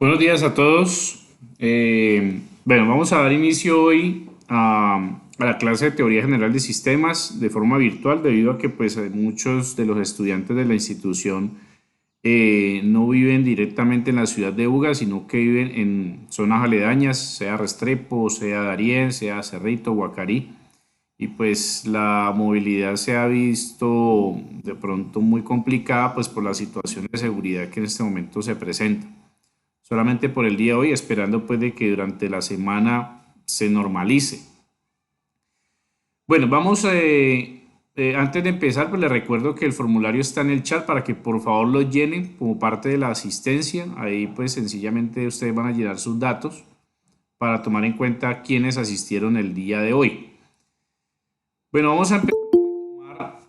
Buenos días a todos. Bueno, vamos a dar inicio hoy a la clase de Teoría General de Sistemas de forma virtual debido a que pues muchos de los estudiantes de la institución no viven directamente en la ciudad de Buga, sino que viven en zonas aledañas, sea Restrepo, sea Darién, sea Cerrito, Guacarí. Y pues la movilidad se ha visto de pronto muy complicada pues por la situación de seguridad que en este momento se presenta solamente por el día de hoy, esperando pues de que durante la semana se normalice. Bueno, antes de empezar, pues les recuerdo que el formulario está en el chat para que por favor lo llenen como parte de la asistencia. Ahí pues sencillamente ustedes van a llenar sus datos para tomar en cuenta quiénes asistieron el día de hoy. Bueno, vamos a empezar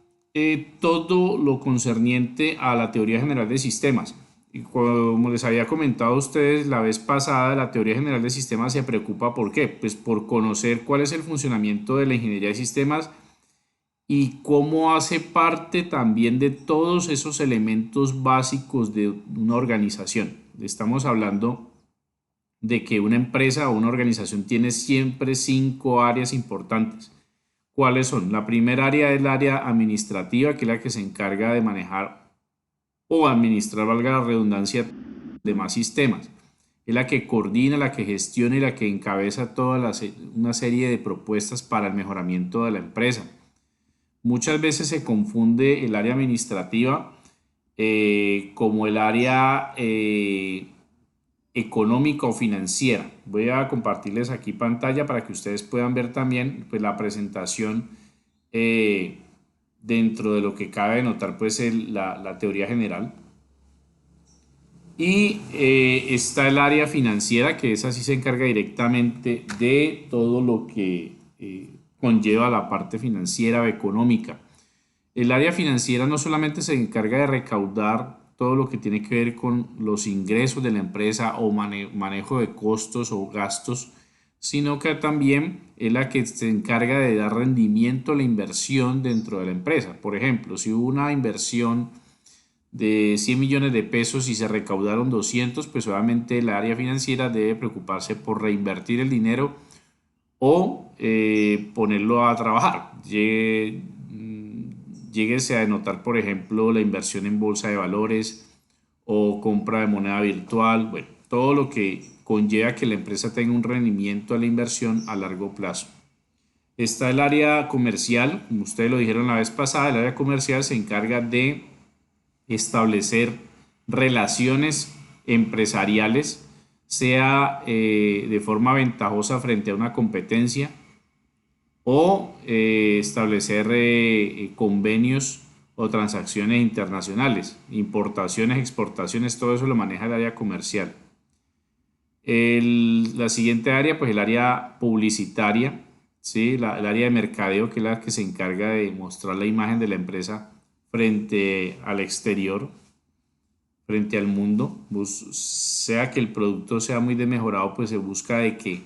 todo lo concerniente a la teoría general de sistemas. Y como les había comentado a ustedes la vez pasada, la teoría general de sistemas se preocupa ¿por qué? Pues por conocer cuál es el funcionamiento de la ingeniería de sistemas y cómo hace parte también de todos esos elementos básicos de una organización. Estamos hablando de que una empresa o una organización tiene siempre 5 áreas importantes. ¿Cuáles son? La primera área es el área administrativa, que es la que se encarga de manejar o administrar, valga la redundancia, demás sistemas. Es la que coordina, la que gestiona y la que encabeza una serie de propuestas para el mejoramiento de la empresa. Muchas veces se confunde el área administrativa como el área económica o financiera. Voy a compartirles aquí pantalla para que ustedes puedan ver también pues, la presentación eh, dentro de lo que cabe de notar pues la teoría general. Y está el área financiera, que esa sí se encarga directamente de todo lo que conlleva la parte financiera o económica. El área financiera no solamente se encarga de recaudar todo lo que tiene que ver con los ingresos de la empresa o manejo de costos o gastos, sino que también es la que se encarga de dar rendimiento a la inversión dentro de la empresa. Por ejemplo, si hubo una inversión de 100 millones de pesos y se recaudaron 200, pues obviamente el área financiera debe preocuparse por reinvertir el dinero o ponerlo a trabajar. Lléguese a denotar, por ejemplo, la inversión en bolsa de valores o compra de moneda virtual, bueno, todo lo que conlleva que la empresa tenga un rendimiento a la inversión a largo plazo. Está el área comercial, como ustedes lo dijeron la vez pasada, el área comercial se encarga de establecer relaciones empresariales, sea de forma ventajosa frente a una competencia o establecer convenios o transacciones internacionales, importaciones, exportaciones, todo eso lo maneja el área comercial. La siguiente área, pues el área publicitaria, ¿sí? El área de mercadeo, que es la que se encarga de mostrar la imagen de la empresa frente al exterior, frente al mundo. Sea que el producto sea muy desmejorado, pues se busca de que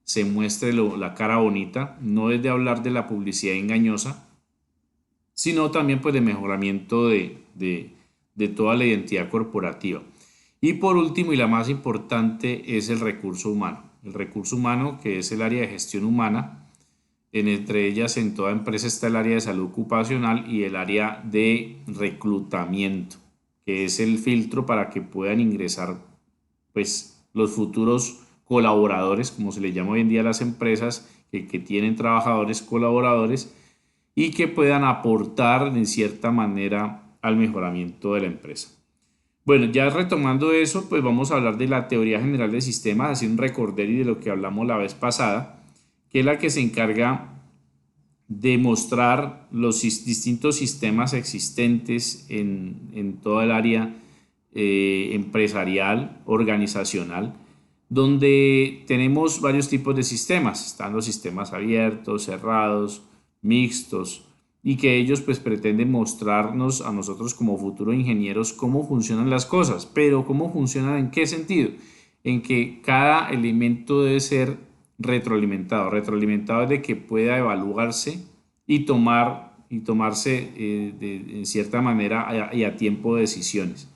se muestre la cara bonita. No es de hablar de la publicidad engañosa, sino también pues de mejoramiento de toda la identidad corporativa. Y por último y la más importante es el recurso humano. El recurso humano, que es el área de gestión humana. Entre ellas, en toda empresa está el área de salud ocupacional y el área de reclutamiento, que es el filtro para que puedan ingresar pues, los futuros colaboradores, como se les llama hoy en día a las empresas, que tienen trabajadores colaboradores y que puedan aportar de cierta manera al mejoramiento de la empresa. Bueno, ya retomando eso, pues vamos a hablar de la teoría general de sistemas, así un recorder de lo que hablamos la vez pasada, que es la que se encarga de mostrar los distintos sistemas existentes en toda el área empresarial, organizacional, donde tenemos varios tipos de sistemas. Están los sistemas abiertos, cerrados, mixtos, y que ellos pues pretenden mostrarnos a nosotros como futuros ingenieros cómo funcionan las cosas, pero cómo funcionan en qué sentido, en que cada elemento debe ser retroalimentado. Retroalimentado es de que pueda evaluarse y tomarse en cierta manera y a tiempo de decisiones.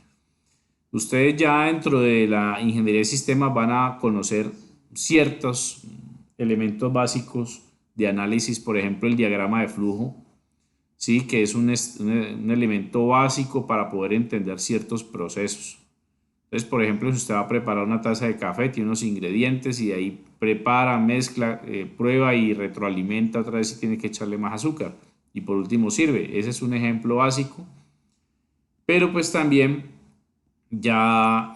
Ustedes ya dentro de la ingeniería de sistemas van a conocer ciertos elementos básicos de análisis, por ejemplo, el diagrama de flujo, ¿sí? Que es un elemento básico para poder entender ciertos procesos. Entonces, por ejemplo, si usted va a preparar una taza de café, tiene unos ingredientes y de ahí prepara, mezcla, prueba y retroalimenta otra vez si tiene que echarle más azúcar. Y por último sirve. Ese es un ejemplo básico. Pero pues también ya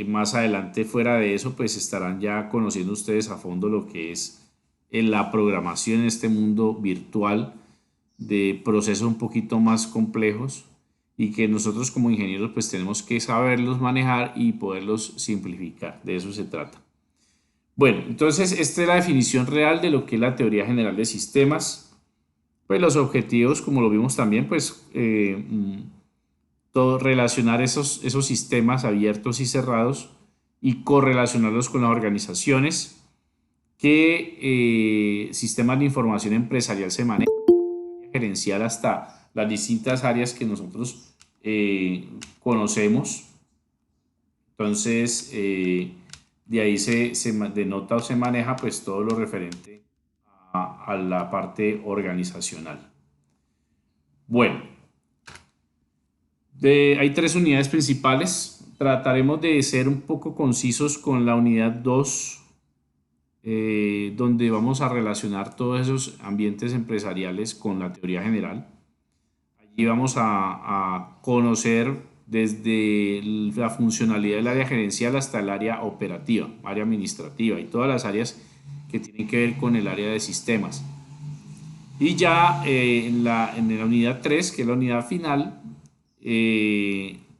más adelante fuera de eso, pues estarán ya conociendo ustedes a fondo lo que es la programación en este mundo virtual de procesos un poquito más complejos y que nosotros como ingenieros pues tenemos que saberlos manejar y poderlos simplificar. De eso se trata. Bueno, entonces esta es la definición real de lo que es la teoría general de sistemas. Pues los objetivos, como lo vimos también, pues todo, relacionar esos sistemas abiertos y cerrados y correlacionarlos con las organizaciones, que sistemas de información empresarial se manejan, gerencial hasta las distintas áreas que nosotros conocemos. Entonces, de ahí se denota o se maneja pues todo lo referente a la parte organizacional. Bueno, hay tres unidades principales. Trataremos de ser un poco concisos con la unidad 2, donde vamos a relacionar todos esos ambientes empresariales con la teoría general. Allí vamos a conocer desde la funcionalidad del área gerencial hasta el área operativa, área administrativa y todas las áreas que tienen que ver con el área de sistemas. Y ya en la unidad 3, que es la unidad final,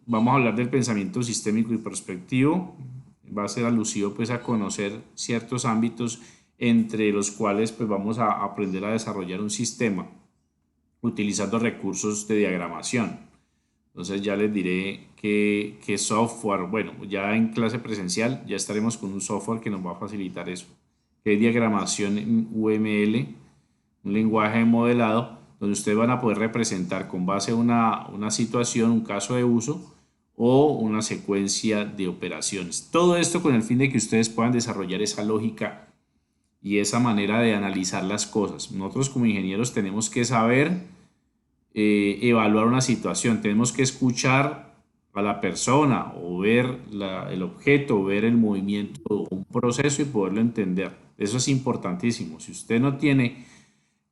vamos a hablar del pensamiento sistémico y prospectivo. Va a ser alusivo pues a conocer ciertos ámbitos entre los cuales pues vamos a aprender a desarrollar un sistema utilizando recursos de diagramación. Entonces ya les diré qué software, bueno, ya en clase presencial ya estaremos con un software que nos va a facilitar eso, que es diagramación en UML, un lenguaje de modelado, donde ustedes van a poder representar con base a una situación, un caso de uso o una secuencia de operaciones. Todo esto con el fin de que ustedes puedan desarrollar esa lógica y esa manera de analizar las cosas. Nosotros como ingenieros tenemos que saber evaluar una situación, tenemos que escuchar a la persona o ver el objeto, o ver el movimiento o un proceso y poderlo entender. Eso es importantísimo. Si usted no tiene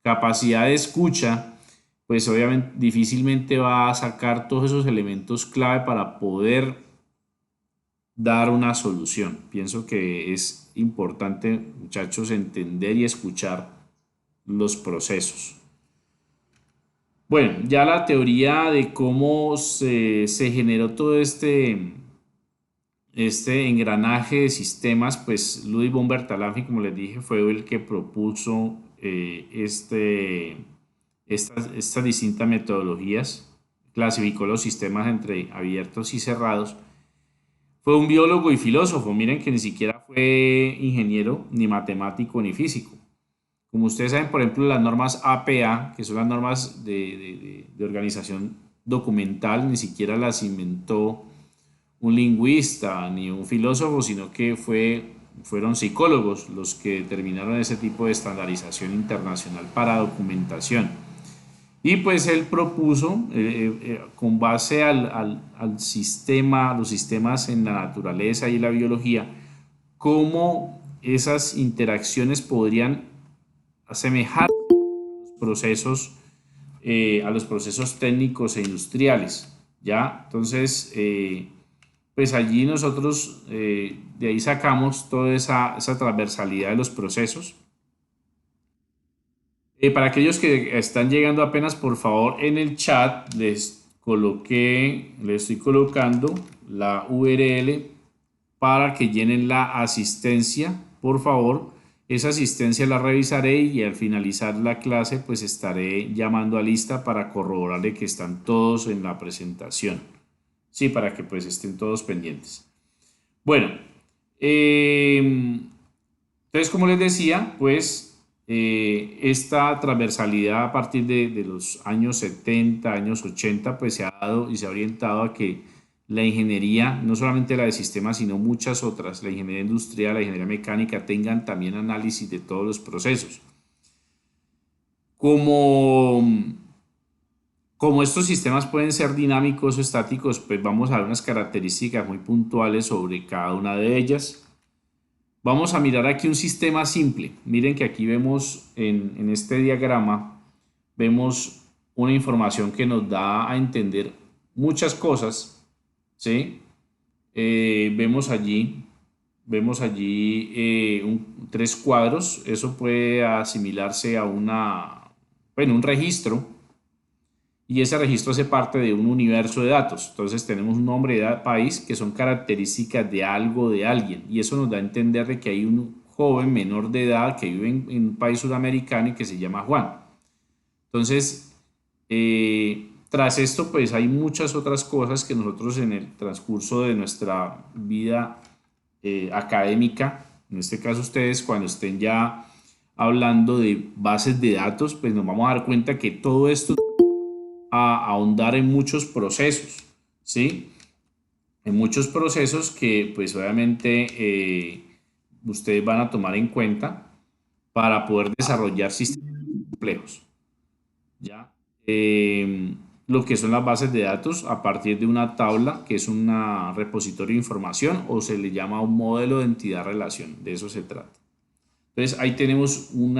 capacidad de escucha, pues obviamente difícilmente va a sacar todos esos elementos clave para poder dar una solución. Pienso que es importante, muchachos, entender y escuchar los procesos. Bueno, ya la teoría de cómo se generó todo este engranaje de sistemas, pues Ludwig von Bertalanffy, como les dije, fue el que propuso estas distintas metodologías, clasificó los sistemas entre abiertos y cerrados. Fue un biólogo y filósofo, miren que ni siquiera fue ingeniero, ni matemático, ni físico. Como ustedes saben, por ejemplo, las normas APA, que son las normas de organización documental, ni siquiera las inventó un lingüista ni un filósofo, sino que fueron psicólogos los que determinaron ese tipo de estandarización internacional para documentación. Y pues él propuso, con base al sistema, los sistemas en la naturaleza y la biología, cómo esas interacciones podrían asemejar procesos, a los procesos técnicos e industriales. ¿Ya? Entonces, pues allí nosotros de ahí sacamos toda esa transversalidad de los procesos. Para aquellos que están llegando apenas, por favor, en el chat les estoy colocando la URL para que llenen la asistencia, por favor. Esa asistencia la revisaré y al finalizar la clase pues estaré llamando a lista para corroborarle que están todos en la presentación. Sí, para que pues estén todos pendientes. Bueno, entonces como les decía, pues esta transversalidad a partir de los años 70, años 80, pues se ha dado y se ha orientado a que la ingeniería, no solamente la de sistemas, sino muchas otras, la ingeniería industrial, la ingeniería mecánica, tengan también análisis de todos los procesos. Como, como estos sistemas pueden ser dinámicos o estáticos, pues vamos a ver unas características muy puntuales sobre cada una de ellas. Vamos a mirar aquí un sistema simple. Miren que aquí vemos en este diagrama, vemos una información que nos da a entender muchas cosas, ¿sí? Vemos allí tres cuadros. Eso puede asimilarse a bueno, un registro, y ese registro hace parte de un universo de datos. Entonces tenemos un nombre de país que son características de algo, de alguien, y eso nos da a entender de que hay un joven menor de edad que vive en un país sudamericano y que se llama Juan. Entonces, tras esto, pues hay muchas otras cosas que nosotros en el transcurso de nuestra vida académica, en este caso ustedes cuando estén ya hablando de bases de datos, pues nos vamos a dar cuenta que todo esto a ahondar en muchos procesos, ¿sí? En muchos procesos que pues obviamente ustedes van a tomar en cuenta para poder desarrollar sistemas complejos, ¿ya? Lo que son las bases de datos a partir de una tabla que es un repositorio de información o se le llama un modelo de entidad-relación, de eso se trata. Entonces ahí tenemos un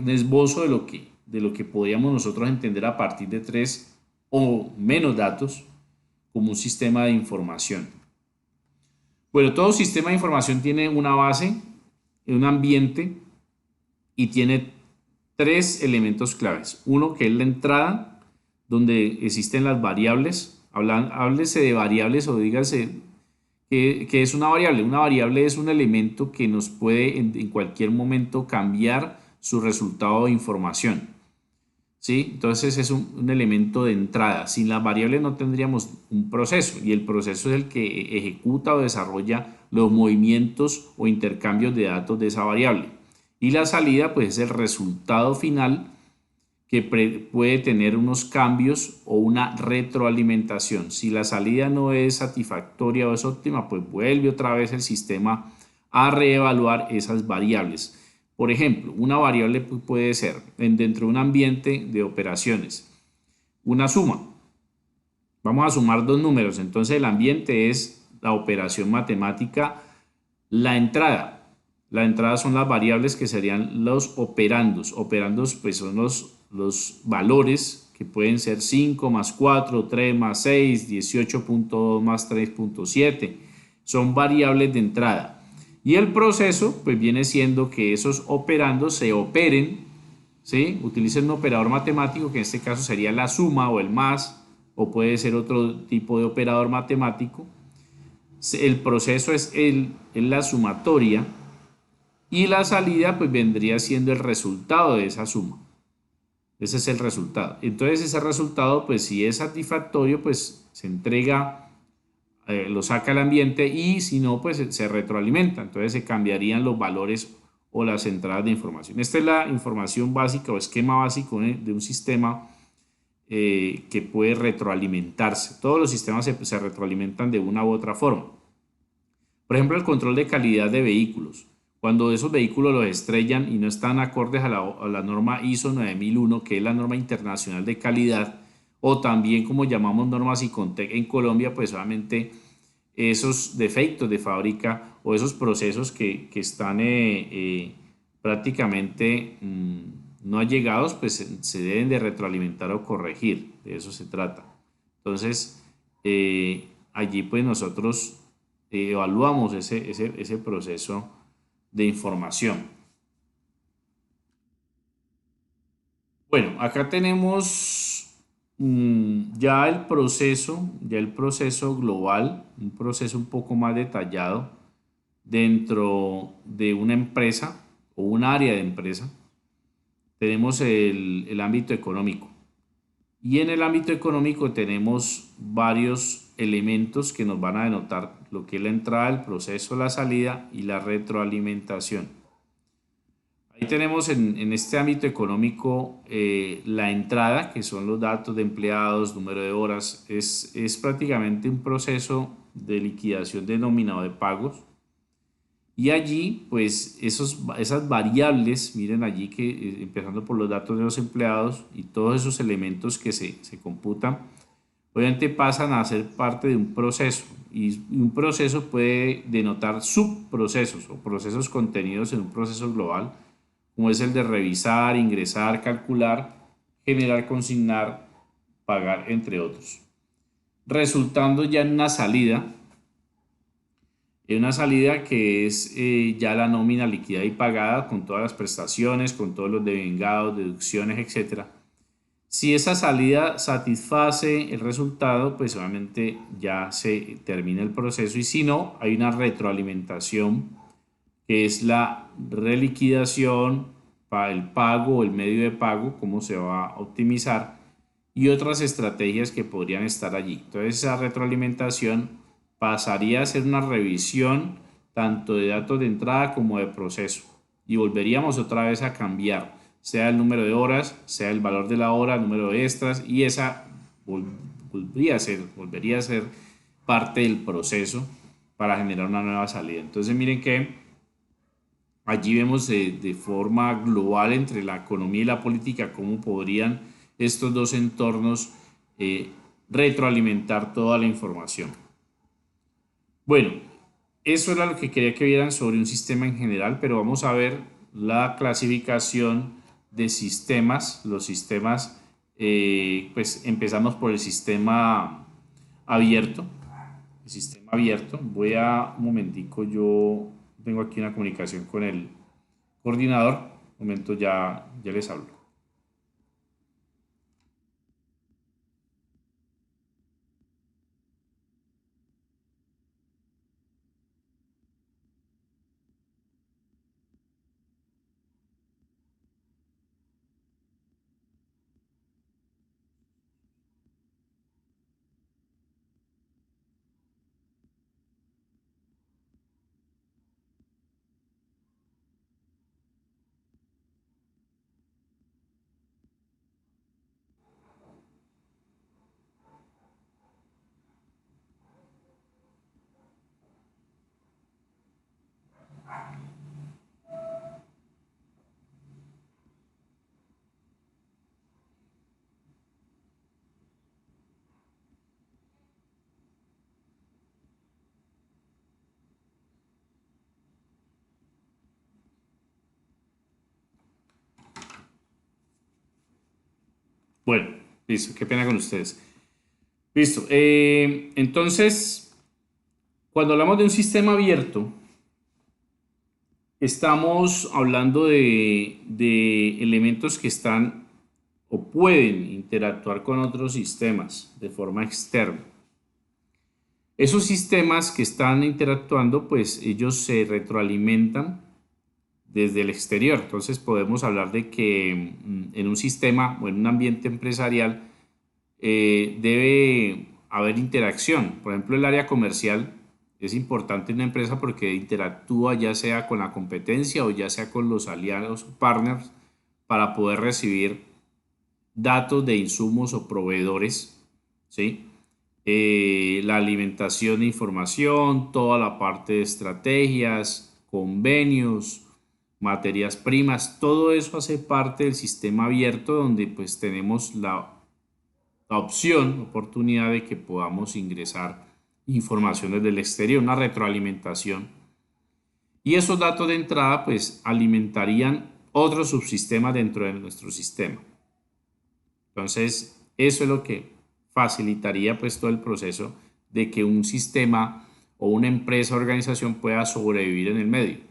esbozo de lo que podríamos nosotros entender a partir de tres o menos datos como un sistema de información. Bueno, todo sistema de información tiene una base, un ambiente y tiene tres elementos claves. Uno que es la entrada, donde existen las variables. Háblese de variables o dígase que es una variable. Una variable es un elemento que nos puede en cualquier momento cambiar su resultado de información, ¿sí? Entonces es un elemento de entrada. Sin la variable no tendríamos un proceso, y el proceso es el que ejecuta o desarrolla los movimientos o intercambios de datos de esa variable. Y la salida pues es el resultado final que puede tener unos cambios o una retroalimentación. Si la salida no es satisfactoria o es óptima, pues vuelve otra vez el sistema a reevaluar esas variables. Por ejemplo, una variable puede ser dentro de un ambiente de operaciones una suma. Vamos a sumar dos números. Entonces el ambiente es la operación matemática, la entrada. La entrada son las variables que serían los operandos. Operandos pues son los valores que pueden ser 5 más 4, 3 más 6, 18.2 más 3.7. Son variables de entrada. Y el proceso pues viene siendo que esos operandos se operen, ¿sí? Utilicen un operador matemático que en este caso sería la suma o el más, o puede ser otro tipo de operador matemático. El proceso es la sumatoria y la salida pues vendría siendo el resultado de esa suma. Ese es el resultado. Entonces ese resultado pues si es satisfactorio pues se entrega, lo saca al ambiente, y si no pues se retroalimenta. Entonces se cambiarían los valores o las entradas de información. Esta es la información básica o esquema básico de un sistema que puede retroalimentarse. Todos los sistemas se retroalimentan de una u otra forma. Por ejemplo, el control de calidad de vehículos. Cuando esos vehículos los estrellan y no están acordes a la norma ISO 9001, que es la norma internacional de calidad, o también como llamamos normas ICONTEC en Colombia, pues obviamente esos defectos de fábrica o esos procesos que están prácticamente no allegados, pues se deben de retroalimentar o corregir. De eso se trata. Entonces, allí pues nosotros evaluamos ese proceso de información. Bueno, acá tenemos ya el proceso global, un proceso un poco más detallado dentro de una empresa o un área de empresa. Tenemos el ámbito económico. Y en el ámbito económico tenemos varios elementos que nos van a denotar lo que es la entrada, el proceso, la salida y la retroalimentación. Ahí tenemos en este ámbito económico la entrada, que son los datos de empleados, número de horas, es prácticamente un proceso de liquidación de nómina o de pagos. Y allí, pues esas variables, miren allí que empezando por los datos de los empleados y todos esos elementos que se computan, obviamente pasan a ser parte de un proceso. Y un proceso puede denotar subprocesos o procesos contenidos en un proceso global, como es el de revisar, ingresar, calcular, generar, consignar, pagar, entre otros. Resultando ya en una salida que es ya la nómina liquidada y pagada con todas las prestaciones, con todos los devengados, deducciones, etcétera. Si esa salida satisface el resultado, pues obviamente ya se termina el proceso, y si no, hay una retroalimentación que es la reliquidación para el pago o el medio de pago, cómo se va a optimizar y otras estrategias que podrían estar allí. Entonces esa retroalimentación pasaría a ser una revisión tanto de datos de entrada como de proceso, y volveríamos otra vez a cambiar, sea el número de horas, sea el valor de la hora, el número de extras, y esa volvería a ser parte del proceso para generar una nueva salida. Entonces miren que allí vemos de forma global entre la economía y la política cómo podrían estos dos entornos retroalimentar toda la información. Bueno, eso era lo que quería que vieran sobre un sistema en general, pero vamos a ver la clasificación de sistemas. Los sistemas, pues empezamos por el sistema abierto. El sistema abierto. Voy a un momentico, yo tengo aquí una comunicación con el coordinador. Un momento, ya les hablo. Bueno, listo, qué pena con ustedes. Listo. Entonces, cuando hablamos de un sistema abierto, estamos hablando de elementos que están o pueden interactuar con otros sistemas de forma externa. Esos sistemas que están interactuando, pues ellos se retroalimentan desde el exterior. Entonces podemos hablar de que en un sistema o en un ambiente empresarial debe haber interacción. Por ejemplo, el área comercial es importante en una empresa porque interactúa ya sea con la competencia o ya sea con los aliados o partners para poder recibir datos de insumos o proveedores, ¿sí? La alimentación de información, toda la parte de estrategias, convenios, materias primas, todo eso hace parte del sistema abierto donde pues tenemos la opción, oportunidad de que podamos ingresar informaciones del exterior, una retroalimentación. Y esos datos de entrada pues alimentarían otros subsistemas dentro de nuestro sistema. Entonces, eso es lo que facilitaría pues todo el proceso de que un sistema o una empresa o organización pueda sobrevivir en el medio.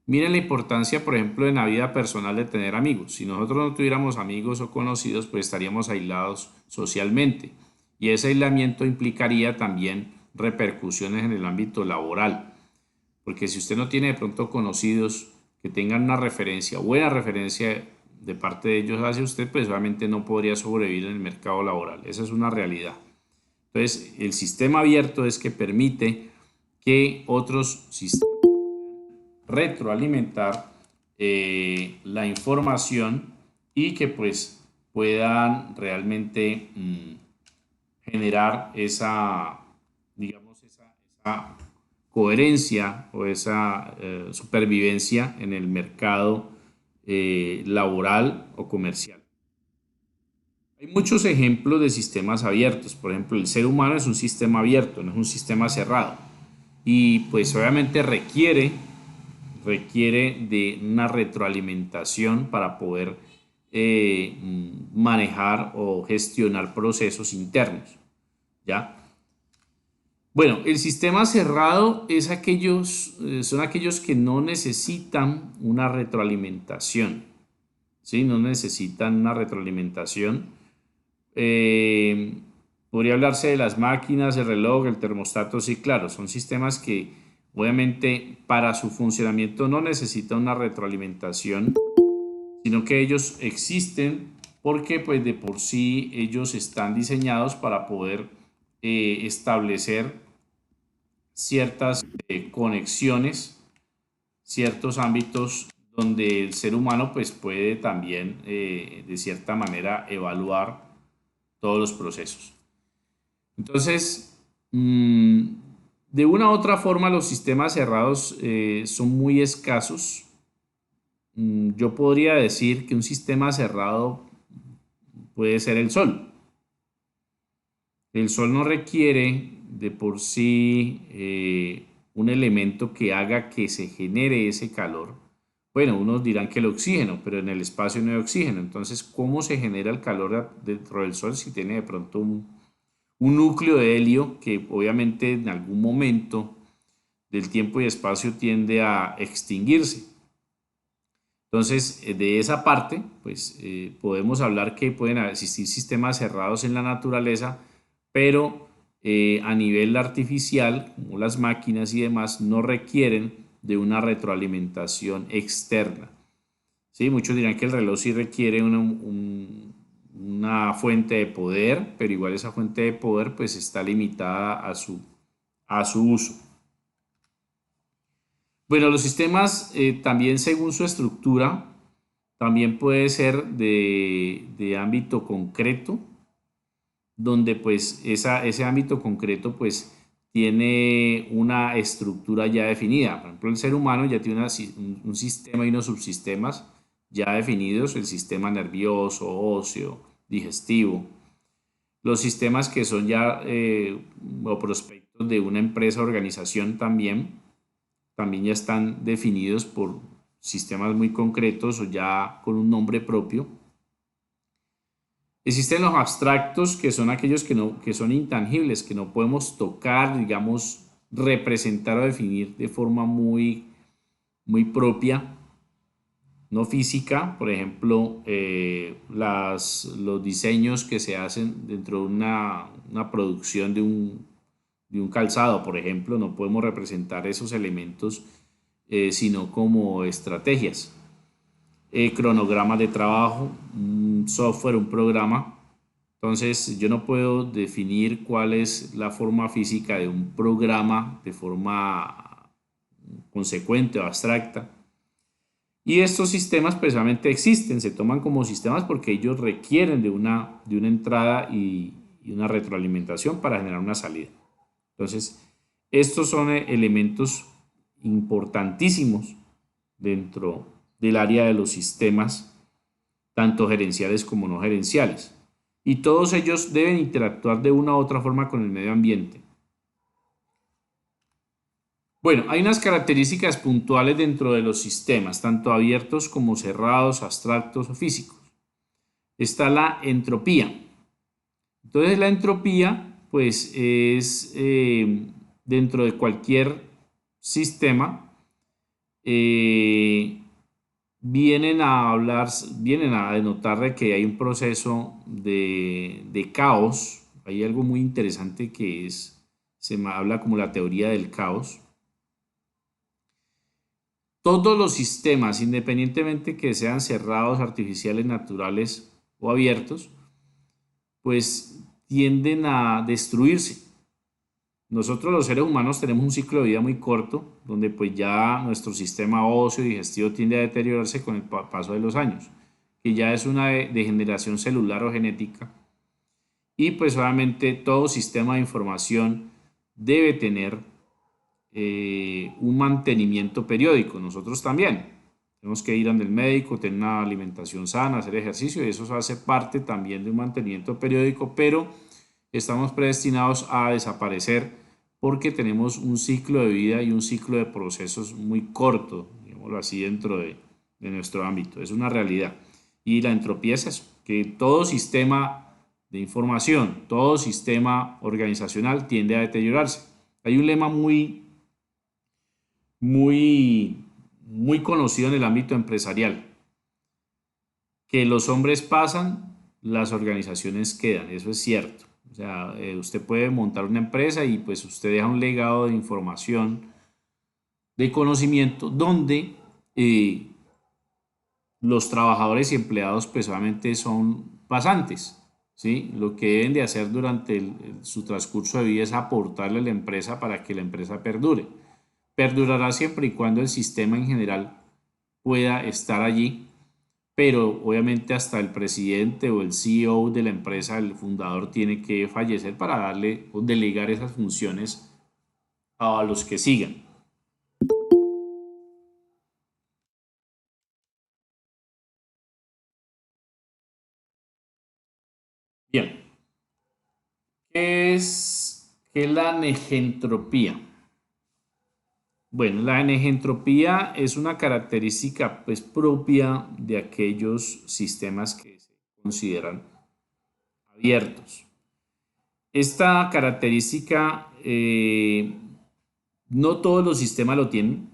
Miren la importancia, por ejemplo, en la vida personal de tener amigos. Si nosotros no tuviéramos amigos o conocidos, pues estaríamos aislados socialmente. Y ese aislamiento implicaría también repercusiones en el ámbito laboral. Porque si usted no tiene de pronto conocidos que tengan una referencia, buena referencia de parte de ellos hacia usted, pues obviamente no podría sobrevivir en el mercado laboral. Esa es una realidad. Entonces, el sistema abierto es que permite que otros sistemas retroalimentar la información y que pues puedan realmente generar esa, digamos, esa coherencia o esa supervivencia en el mercado laboral o comercial. Hay muchos ejemplos de sistemas abiertos. Por ejemplo, el ser humano es un sistema abierto, no es un sistema cerrado. Y pues obviamente requiere de una retroalimentación para poder manejar o gestionar procesos internos. ¿Ya? Bueno, el sistema cerrado es son aquellos que no necesitan una retroalimentación. ¿Sí? No necesitan una retroalimentación. Eh, Podría hablarse de las máquinas, el reloj, el termostato, sí, claro, son sistemas que obviamente para su funcionamiento no necesitan una retroalimentación, sino que ellos existen porque pues de por sí ellos están diseñados para poder establecer ciertas conexiones, ciertos ámbitos donde el ser humano pues puede también de cierta manera evaluar todos los procesos. Entonces, de una u otra forma los sistemas cerrados son muy escasos. Yo podría decir que un sistema cerrado puede ser el sol. El sol no requiere de por sí un elemento que haga que se genere ese calor. Bueno, unos dirán que el oxígeno, pero en el espacio no hay oxígeno. Entonces, ¿cómo se genera el calor dentro del sol si tiene de pronto un núcleo de helio que obviamente en algún momento del tiempo y espacio tiende a extinguirse? Entonces, de esa parte, pues podemos hablar que pueden existir sistemas cerrados en la naturaleza, pero a nivel artificial, como las máquinas y demás, no requieren de una retroalimentación externa. ¿Sí? Muchos dirán que el reloj sí requiere una fuente de poder, pero igual esa fuente de poder pues está limitada a su uso. Bueno, los sistemas también según su estructura, también puede ser de ámbito concreto, donde pues ese ámbito concreto pues tiene una estructura ya definida. Por ejemplo, el ser humano ya tiene un sistema y unos subsistemas ya definidos, el sistema nervioso, óseo, digestivo. Los sistemas que son ya o prospectos de una empresa o organización también ya están definidos por sistemas muy concretos o ya con un nombre propio. Existen los abstractos, que son aquellos que son intangibles, que no podemos tocar, digamos, representar o definir de forma muy propia, no física. Por ejemplo, los diseños que se hacen dentro de una producción de un calzado, por ejemplo, no podemos representar esos elementos sino como estrategias. Cronogramas de trabajo, un software, un programa. Entonces, yo no puedo definir cuál es la forma física de un programa de forma consecuente o abstracta. Y estos sistemas precisamente existen, se toman como sistemas porque ellos requieren de una entrada y una retroalimentación para generar una salida. Entonces, estos son elementos importantísimos dentro del área de los sistemas, tanto gerenciales como no gerenciales. Y todos ellos deben interactuar de una u otra forma con el medio ambiente. Bueno, hay unas características puntuales dentro de los sistemas, tanto abiertos como cerrados, abstractos o físicos. Está la entropía. Entonces la entropía, pues es dentro de cualquier sistema, vienen a denotar de que hay un proceso de caos. Hay algo muy interesante que se habla como la teoría del caos. Todos los sistemas, independientemente que sean cerrados, artificiales, naturales o abiertos, pues tienden a destruirse. nosotros los seres humanos tenemos un ciclo de vida muy corto, donde pues ya nuestro sistema óseo y digestivo tiende a deteriorarse con el paso de los años, que ya es una degeneración celular o genética. Y pues obviamente todo sistema de información debe tener un mantenimiento periódico. Nosotros también tenemos que ir al médico, tener una alimentación sana, hacer ejercicio, y eso hace parte también de un mantenimiento periódico, pero estamos predestinados a desaparecer porque tenemos un ciclo de vida y un ciclo de procesos muy corto, digámoslo así, dentro de nuestro ámbito. Es una realidad. Y la entropía es eso, que todo sistema de información, todo sistema organizacional tiende a deteriorarse. Hay un lema muy conocido en el ámbito empresarial, que los hombres pasan, las organizaciones quedan. Eso es cierto. O sea, usted puede montar una empresa y pues usted deja un legado de información, de conocimiento, donde los trabajadores y empleados pues solamente son pasantes, ¿sí? Lo que deben de hacer durante su transcurso de vida es aportarle a la empresa para que la empresa perdure. Perdurará siempre y cuando el sistema en general pueda estar allí, pero obviamente hasta el presidente o el CEO de la empresa, el fundador, tiene que fallecer para darle o delegar esas funciones a los que sigan. Bien, ¿qué es la negentropía? Bueno, la negentropía es una característica pues, propia de aquellos sistemas que se consideran abiertos. Esta característica no todos los sistemas lo tienen,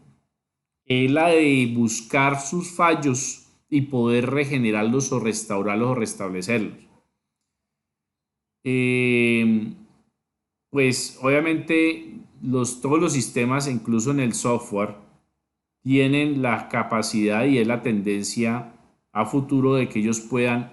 es la de buscar sus fallos y poder regenerarlos o restaurarlos o restablecerlos. Eh, pues obviamente todos los sistemas, incluso en el software, tienen la capacidad y es la tendencia a futuro de que ellos puedan,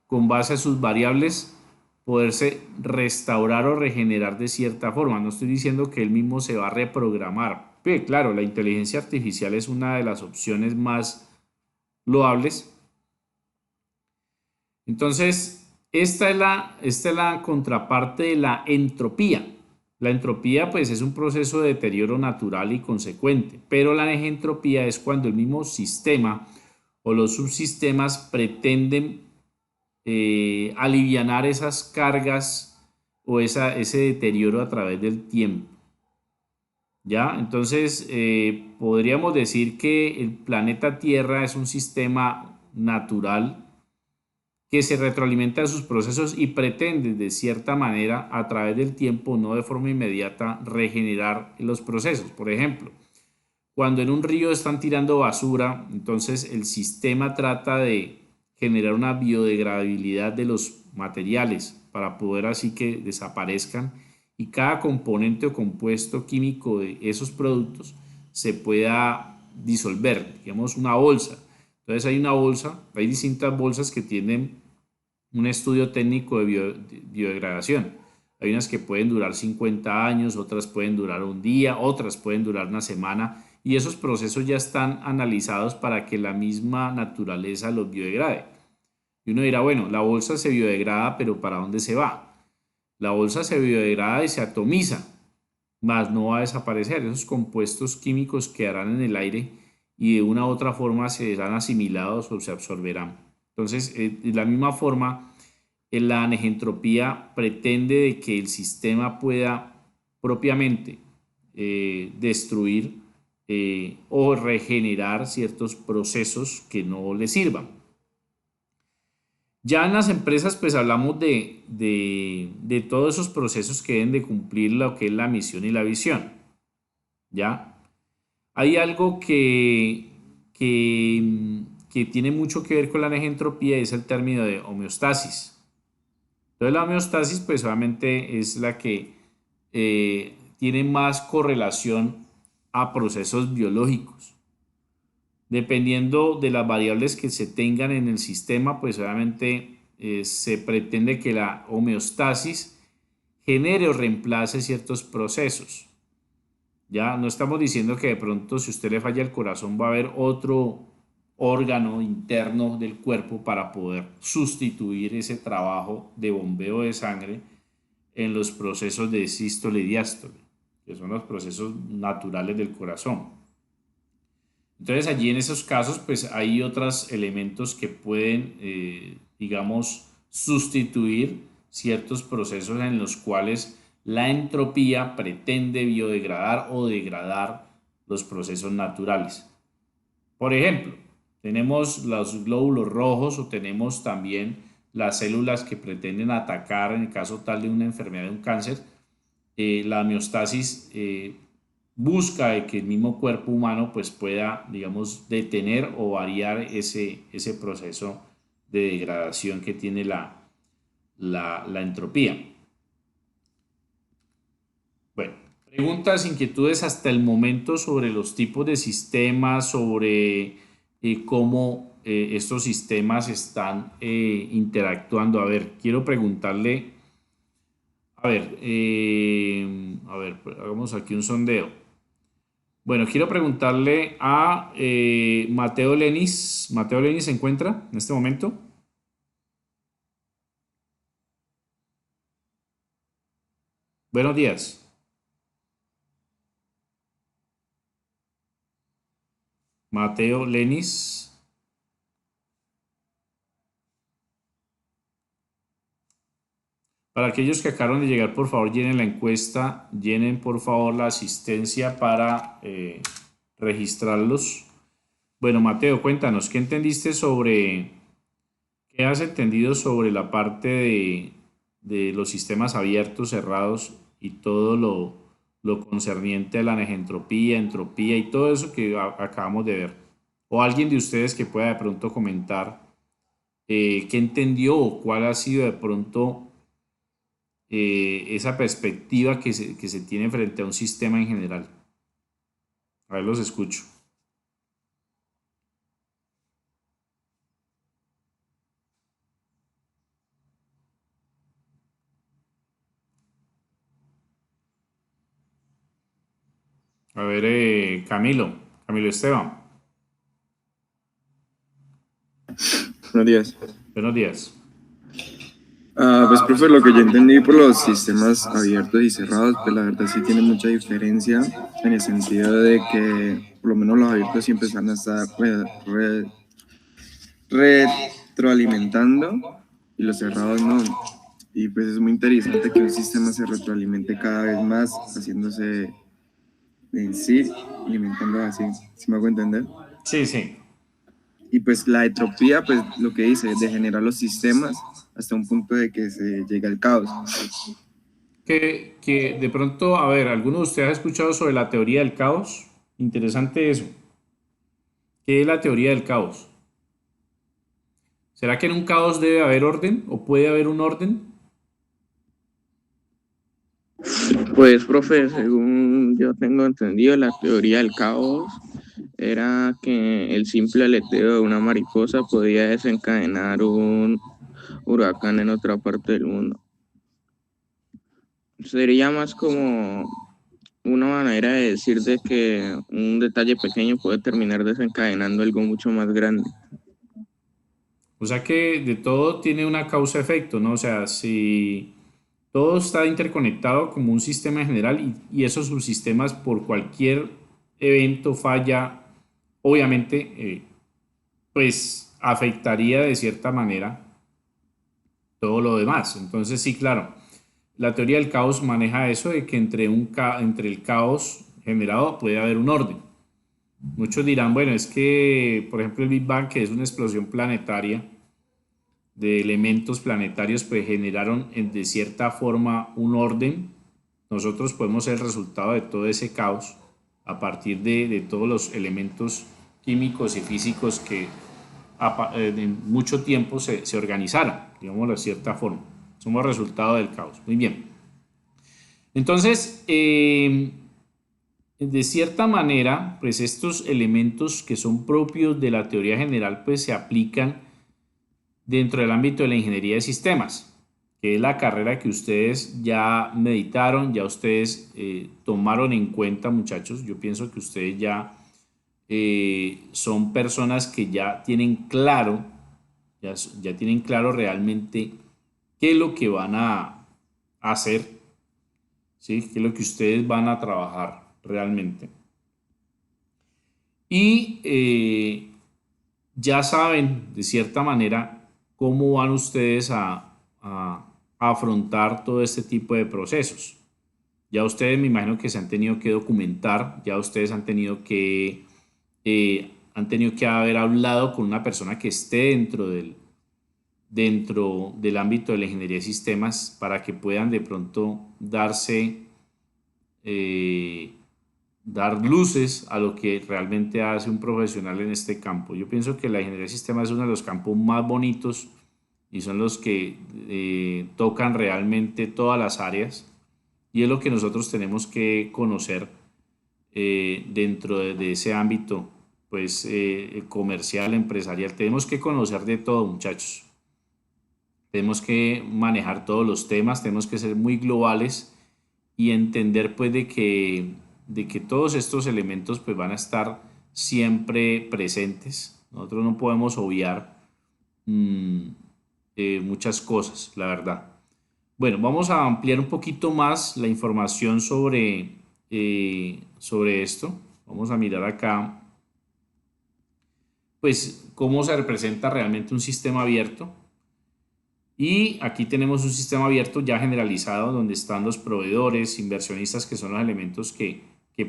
con base a sus variables, poderse restaurar o regenerar de cierta forma. No estoy diciendo que él mismo se va a reprogramar. Pero claro, la inteligencia artificial es una de las opciones más loables. Entonces, esta es la contraparte de la entropía. La entropía pues es un proceso de deterioro natural y consecuente, pero la entropía es cuando el mismo sistema o los subsistemas pretenden alivianar esas cargas o ese deterioro a través del tiempo. ¿Ya? Entonces, podríamos decir que el planeta Tierra es un sistema natural que se retroalimenta de sus procesos y pretende, de cierta manera, a través del tiempo, no de forma inmediata, regenerar los procesos. Por ejemplo, cuando en un río están tirando basura, entonces el sistema trata de generar una biodegradabilidad de los materiales para poder así que desaparezcan y cada componente o compuesto químico de esos productos se pueda disolver, digamos una bolsa. Entonces hay una bolsa, hay distintas bolsas que tienen un estudio técnico de biodegradación. Hay unas que pueden durar 50 años, otras pueden durar un día, otras pueden durar una semana y esos procesos ya están analizados para que la misma naturaleza los biodegrade. Y uno dirá, bueno, la bolsa se biodegrada, pero ¿para dónde se va? La bolsa se biodegrada y se atomiza, mas no va a desaparecer. Esos compuestos químicos quedarán en el aire y de una u otra forma serán asimilados o se absorberán. Entonces, de la misma forma, la anegentropía pretende de que el sistema pueda propiamente destruir o regenerar ciertos procesos que no le sirvan. Ya en las empresas, pues hablamos de todos esos procesos que deben de cumplir lo que es la misión y la visión. ¿Ya? Hay algo que tiene mucho que ver con la entropía y es el término de homeostasis. Entonces la homeostasis, pues obviamente es la que tiene más correlación a procesos biológicos. Dependiendo de las variables que se tengan en el sistema, pues obviamente se pretende que la homeostasis genere o reemplace ciertos procesos. Ya no estamos diciendo que de pronto si usted le falla el corazón va a haber otro órgano interno del cuerpo para poder sustituir ese trabajo de bombeo de sangre en los procesos de sístole y diástole, que son los procesos naturales del corazón. Entonces allí en esos casos pues hay otros elementos que pueden, digamos, sustituir ciertos procesos en los cuales la entropía pretende biodegradar o degradar los procesos naturales. Por ejemplo, tenemos los glóbulos rojos o tenemos también las células que pretenden atacar en el caso tal de una enfermedad de un cáncer. La homeostasis busca de que el mismo cuerpo humano pues pueda, digamos, detener o variar ese proceso de degradación que tiene la entropía. Bueno, preguntas, inquietudes hasta el momento sobre los tipos de sistemas, sobre cómo estos sistemas están interactuando. A ver, quiero preguntarle, a ver, hagamos aquí un sondeo. Bueno, quiero preguntarle a Mateo Lenis. ¿Mateo Lenis se encuentra en este momento? Buenos días. Mateo Lenis. Para aquellos que acaban de llegar, por favor, llenen la encuesta, llenen por favor la asistencia para registrarlos. Bueno, Mateo, cuéntanos, qué has entendido sobre la parte de los sistemas abiertos, cerrados y todo lo concerniente a la negentropía, entropía y todo eso que acabamos de ver? O alguien de ustedes que pueda de pronto comentar qué entendió o cuál ha sido de pronto esa perspectiva que se tiene frente a un sistema en general. A ver, los escucho. A ver, Camilo Esteban, Buenos días. buenos días. Pues, profe, lo que yo entendí por los sistemas abiertos y cerrados, pues la verdad sí tiene mucha diferencia en el sentido de que por lo menos los abiertos siempre van a estar retroalimentando y los cerrados no. Y pues es muy interesante que un sistema se retroalimente cada vez más, haciéndose en sí, alimentando así. ¿Sí me hago entender? Sí, sí. Y pues la entropía, pues lo que dice, degenera los sistemas hasta un punto de que se llega al caos. Que de pronto, a ver, ¿alguno de ustedes ha escuchado sobre la teoría del caos? Interesante eso. ¿Qué es la teoría del caos? ¿Será que en un caos debe haber orden o puede haber un orden? Pues, profe, según yo tengo entendido, la teoría del caos era que el simple aleteo de una mariposa podía desencadenar un huracán en otra parte del mundo. Sería más como una manera de decir de que un detalle pequeño puede terminar desencadenando algo mucho más grande. O sea que de todo tiene una causa-efecto, ¿no? O sea, si todo está interconectado como un sistema en general y esos subsistemas por cualquier evento, falla, obviamente, pues afectaría de cierta manera todo lo demás. Entonces, sí, claro, la teoría del caos maneja eso de que entre el caos generado puede haber un orden. Muchos dirán, bueno, es que, por ejemplo, el Big Bang, que es una explosión planetaria de elementos planetarios, pues generaron de cierta forma un orden. Nosotros podemos ser el resultado de todo ese caos a partir de todos los elementos químicos y físicos que en mucho tiempo se organizaron, digámoslo de cierta forma. Somos resultado del caos. Muy bien. Entonces, de cierta manera, pues estos elementos que son propios de la teoría general, pues se aplican dentro del ámbito de la ingeniería de sistemas. que es la carrera que ustedes ya meditaron, ya ustedes tomaron en cuenta, muchachos. Yo pienso que ustedes ya son personas que ya tienen claro, ya tienen claro realmente qué es lo que van a hacer, ¿sí? Qué es lo que ustedes van a trabajar realmente. Y ya saben, de cierta manera, cómo van ustedes a afrontar todo este tipo de procesos. Ya ustedes me imagino que se han tenido que documentar, ya ustedes han tenido que haber hablado con una persona que esté dentro del ámbito de la ingeniería de sistemas para que puedan de pronto eh, dar luces a lo que realmente hace un profesional en este campo. Yo pienso que la ingeniería de sistemas es uno de los campos más bonitos y son los que tocan realmente todas las áreas y es lo que nosotros tenemos que conocer dentro de ese ámbito pues comercial, empresarial. Tenemos que conocer de todo, muchachos. Tenemos que manejar todos los temas, tenemos que ser muy globales y entender pues de que todos estos elementos pues van a estar siempre presentes. Nosotros no podemos obviar mm, muchas cosas, la verdad. Bueno, vamos a ampliar un poquito más la información sobre esto. Vamos a mirar acá, pues, cómo se representa realmente un sistema abierto. Y aquí tenemos un sistema abierto ya generalizado donde están los proveedores, inversionistas, que son los elementos que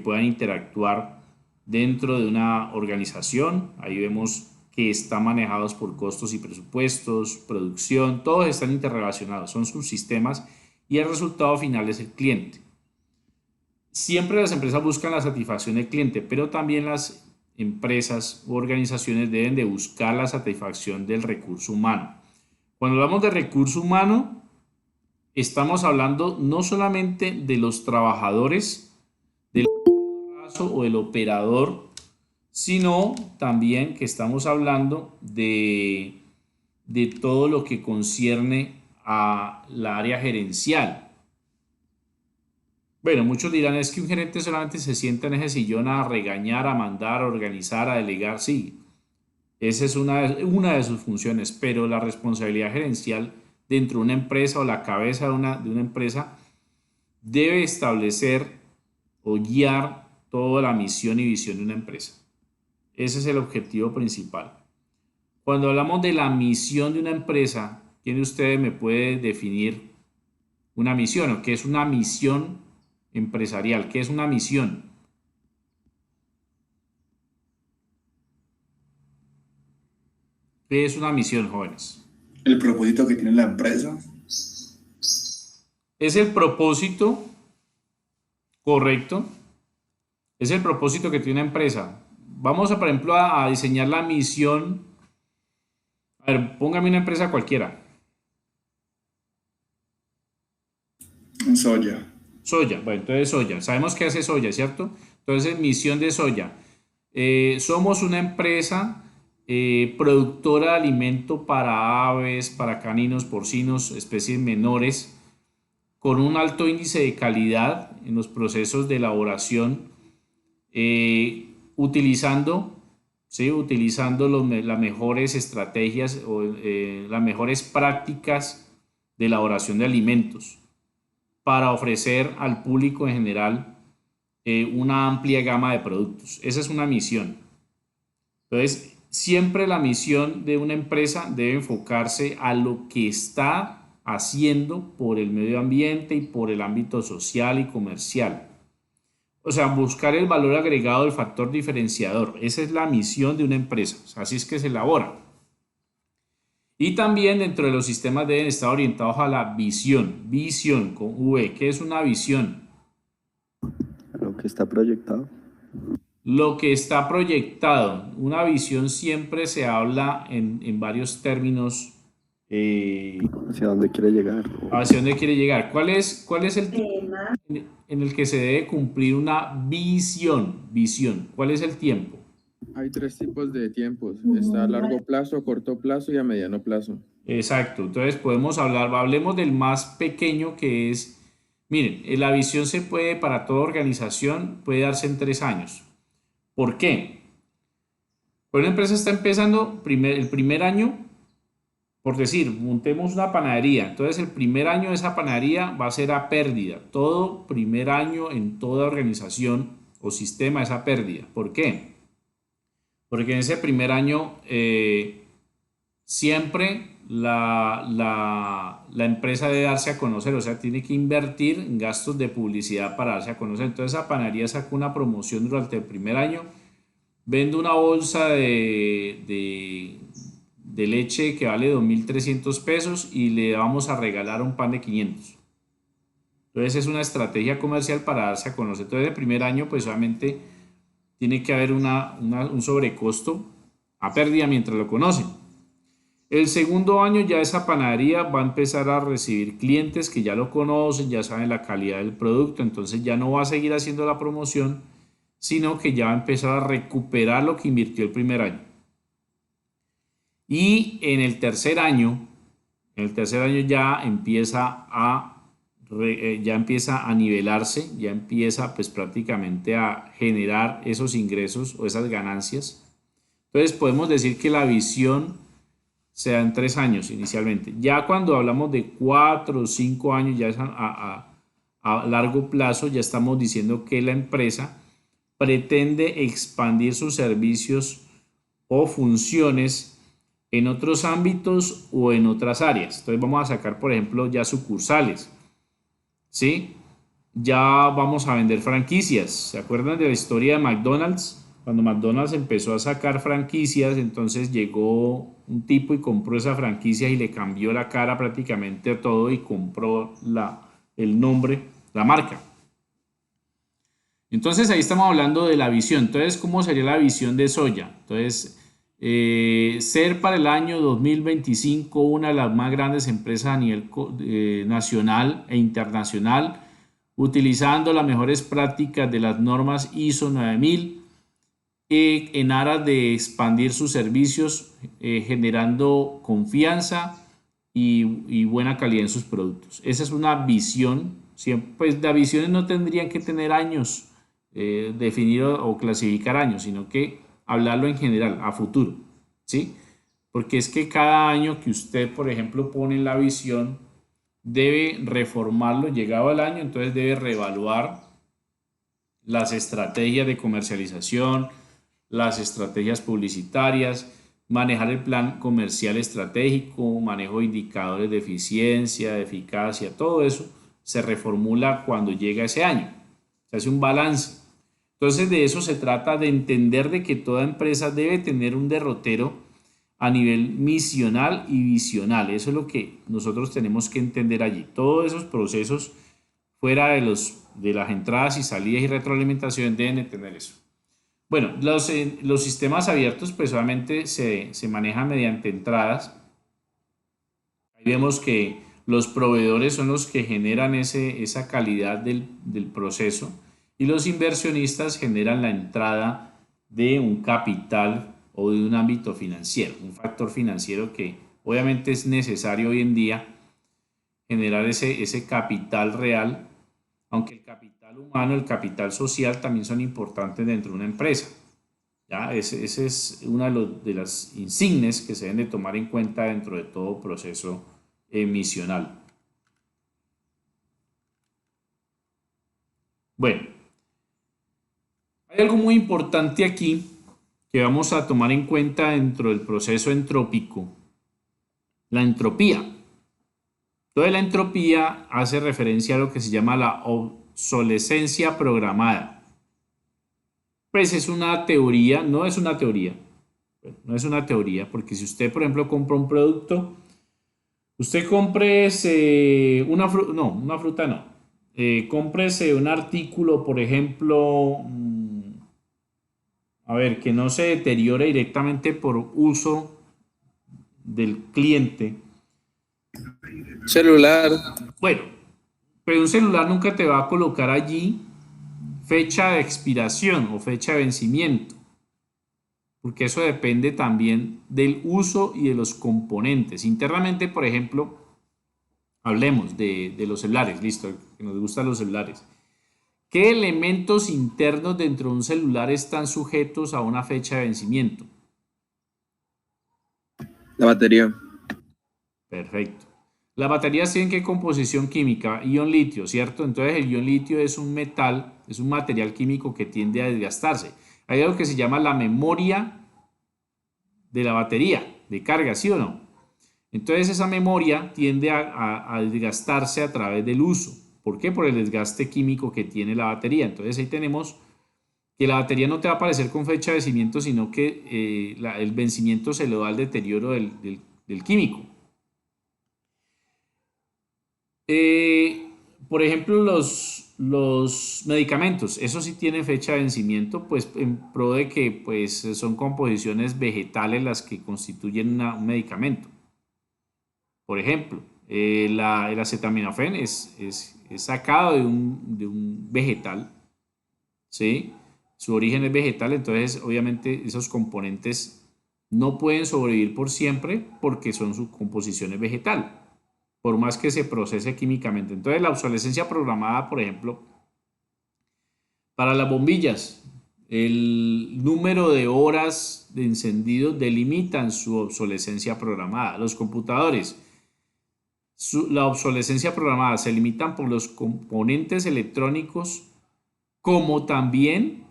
puedan interactuar dentro de una organización. Ahí vemos que están manejados por costos y presupuestos, producción, todos están interrelacionados, son subsistemas y el resultado final es el cliente. Siempre las empresas buscan la satisfacción del cliente, pero también las empresas u organizaciones deben de buscar la satisfacción del recurso humano. Cuando hablamos de recurso humano, estamos hablando no solamente de los trabajadores, del brazo o del operador, sino también que estamos hablando de todo lo que concierne a la área gerencial. Bueno, muchos dirán, es que un gerente solamente se sienta en ese sillón a regañar, a mandar, a organizar, a delegar. Sí, esa es una de sus funciones, pero la responsabilidad gerencial dentro de una empresa o la cabeza de una empresa debe establecer o guiar toda la misión y visión de una empresa. Ese es el objetivo principal. Cuando hablamos de la misión de una empresa, ¿quién de ustedes me puede definir una misión o qué es una misión empresarial? ¿Qué es una misión? ¿Qué es una misión, jóvenes? El propósito que tiene la empresa. Es el propósito correcto. Es el propósito que tiene una empresa. Vamos a, por ejemplo, a diseñar la misión. A ver, póngame una empresa cualquiera. Soya. Soya. Bueno, entonces soya. Sabemos qué hace soya, ¿cierto? Entonces, misión de soya. Somos una empresa productora de alimento para aves, para caninos, porcinos, especies menores, con un alto índice de calidad en los procesos de elaboración, utilizando, ¿sí? Utilizando las mejores estrategias o las mejores prácticas de elaboración de alimentos para ofrecer al público en general una amplia gama de productos. Esa es una misión. Entonces, siempre la misión de una empresa debe enfocarse a lo que está haciendo por el medio ambiente y por el ámbito social y comercial. O sea, buscar el valor agregado del factor diferenciador. Esa es la misión de una empresa. O sea, así es que se elabora. Y también dentro de los sistemas deben estar orientados a la visión. Visión con V. ¿Qué es una visión? Lo que está proyectado. Lo que está proyectado. Una visión siempre se habla en varios términos. ¿Hacia dónde quiere llegar? ¿Hacia dónde quiere llegar? ¿Cuál es el tiempo en el que se debe cumplir una visión? Visión. ¿Cuál es el tiempo? Hay tres tipos de tiempos. Está a largo plazo, a corto plazo y a mediano plazo. Exacto. Entonces hablemos del más pequeño que es, miren, la visión se puede, para toda organización, puede darse en 3 años. ¿Por qué? Pues una empresa está empezando el primer año, por decir, montemos una panadería. Entonces el primer año de esa panadería va a ser a pérdida. Todo primer año en toda organización o sistema es a pérdida. ¿Por qué? Porque en ese primer año siempre la empresa debe darse a conocer, o sea, tiene que invertir en gastos de publicidad para darse a conocer. Entonces esa panadería sacó una promoción durante el primer año. Vendo una bolsa de leche que vale 2.300 pesos y le vamos a regalar un pan de 500. Entonces es una estrategia comercial para darse a conocer. Entonces el primer año pues obviamente tiene que haber un sobrecosto a pérdida mientras lo conocen. El segundo año ya esa panadería va a empezar a recibir clientes que ya lo conocen, ya saben la calidad del producto, entonces ya no va a seguir haciendo la promoción, sino que ya va a empezar a recuperar lo que invirtió el primer año. Y en el tercer año ya empieza a nivelarse, ya empieza pues prácticamente a generar esos ingresos o esas ganancias. Entonces podemos decir que la visión se da en 3 años inicialmente. Ya cuando hablamos de 4 o 5 años, ya es a largo plazo, ya estamos diciendo que la empresa pretende expandir sus servicios o funciones en otros ámbitos o en otras áreas. Entonces vamos a sacar, por ejemplo, ya sucursales, ¿sí? Ya vamos a vender franquicias. ¿Se acuerdan de la historia de McDonald's? Cuando McDonald's empezó a sacar franquicias, entonces llegó un tipo y compró esa franquicia y le cambió la cara prácticamente a todo y compró el nombre, la marca. Entonces ahí estamos hablando de la visión. Entonces, ¿cómo sería la visión de Soya? Entonces, ser para el año 2025 una de las más grandes empresas a nivel nacional e internacional, utilizando las mejores prácticas de las normas ISO 9000 en aras de expandir sus servicios, generando confianza y buena calidad en sus productos. Esa es una visión. Pues las visiones no tendrían que tener años, definir o clasificar años, sino que hablarlo en general, a futuro, ¿sí? Porque es que cada año que usted, por ejemplo, pone en la visión, debe reformarlo, llegado el año, entonces debe reevaluar las estrategias de comercialización, las estrategias publicitarias, manejar el plan comercial estratégico, manejo de indicadores de eficiencia, de eficacia, todo eso se reformula cuando llega ese año. Se hace un balance. Entonces de eso se trata, de entender de que toda empresa debe tener un derrotero a nivel misional y visional. Eso es lo que nosotros tenemos que entender allí. Todos esos procesos fuera de las entradas y salidas y retroalimentación deben de tener eso. Bueno, los sistemas abiertos pues obviamente se manejan mediante entradas. Ahí vemos que los proveedores son los que generan esa calidad del proceso y los inversionistas generan la entrada de un capital o de un ámbito financiero, un factor financiero que obviamente es necesario hoy en día generar ese capital real, aunque el capital humano, el capital social también son importantes dentro de una empresa. ¿Ya? Ese es una de las insignias que se deben de tomar en cuenta dentro de todo proceso misional. Bueno, hay algo muy importante aquí que vamos a tomar en cuenta dentro del proceso entrópico, la entropía. Toda la entropía hace referencia a lo que se llama la obsolescencia programada. Pues es una teoría, no es una teoría, porque si usted, por ejemplo, compra un producto, usted cómprese una fruta no, cómprese un artículo, por ejemplo, que no se deteriore directamente por uso del cliente. Celular. Bueno, pero un celular nunca te va a colocar allí fecha de expiración o fecha de vencimiento. porque eso depende también del uso y de los componentes. Internamente, por ejemplo, hablemos de los celulares, listo, que nos gustan los celulares. ¿Qué elementos internos dentro de un celular están sujetos a una fecha de vencimiento? La batería. Perfecto. Las baterías tienen qué composición química, ion litio, ¿cierto? Entonces el ion litio es un metal, es un material químico que tiende a desgastarse. Hay algo que se llama la memoria de la batería de carga, ¿sí o no? Entonces esa memoria tiende a desgastarse a través del uso. ¿Por qué? Por el desgaste químico que tiene la batería. Entonces ahí tenemos que la batería no te va a aparecer con fecha de vencimiento, sino que el vencimiento se lo da al deterioro del químico. Por ejemplo, los medicamentos, eso sí tiene fecha de vencimiento, pues en pro de que pues, son composiciones vegetales las que constituyen un medicamento. Por ejemplo, el acetaminofén es sacado de un vegetal, ¿sí? Su origen es vegetal, entonces obviamente esos componentes no pueden sobrevivir por siempre porque son su composición es vegetal, por más que se procese químicamente. Entonces la obsolescencia programada, por ejemplo, para las bombillas, el número de horas de encendido delimitan su obsolescencia programada. Los computadores, la obsolescencia programada se limitan por los componentes electrónicos como también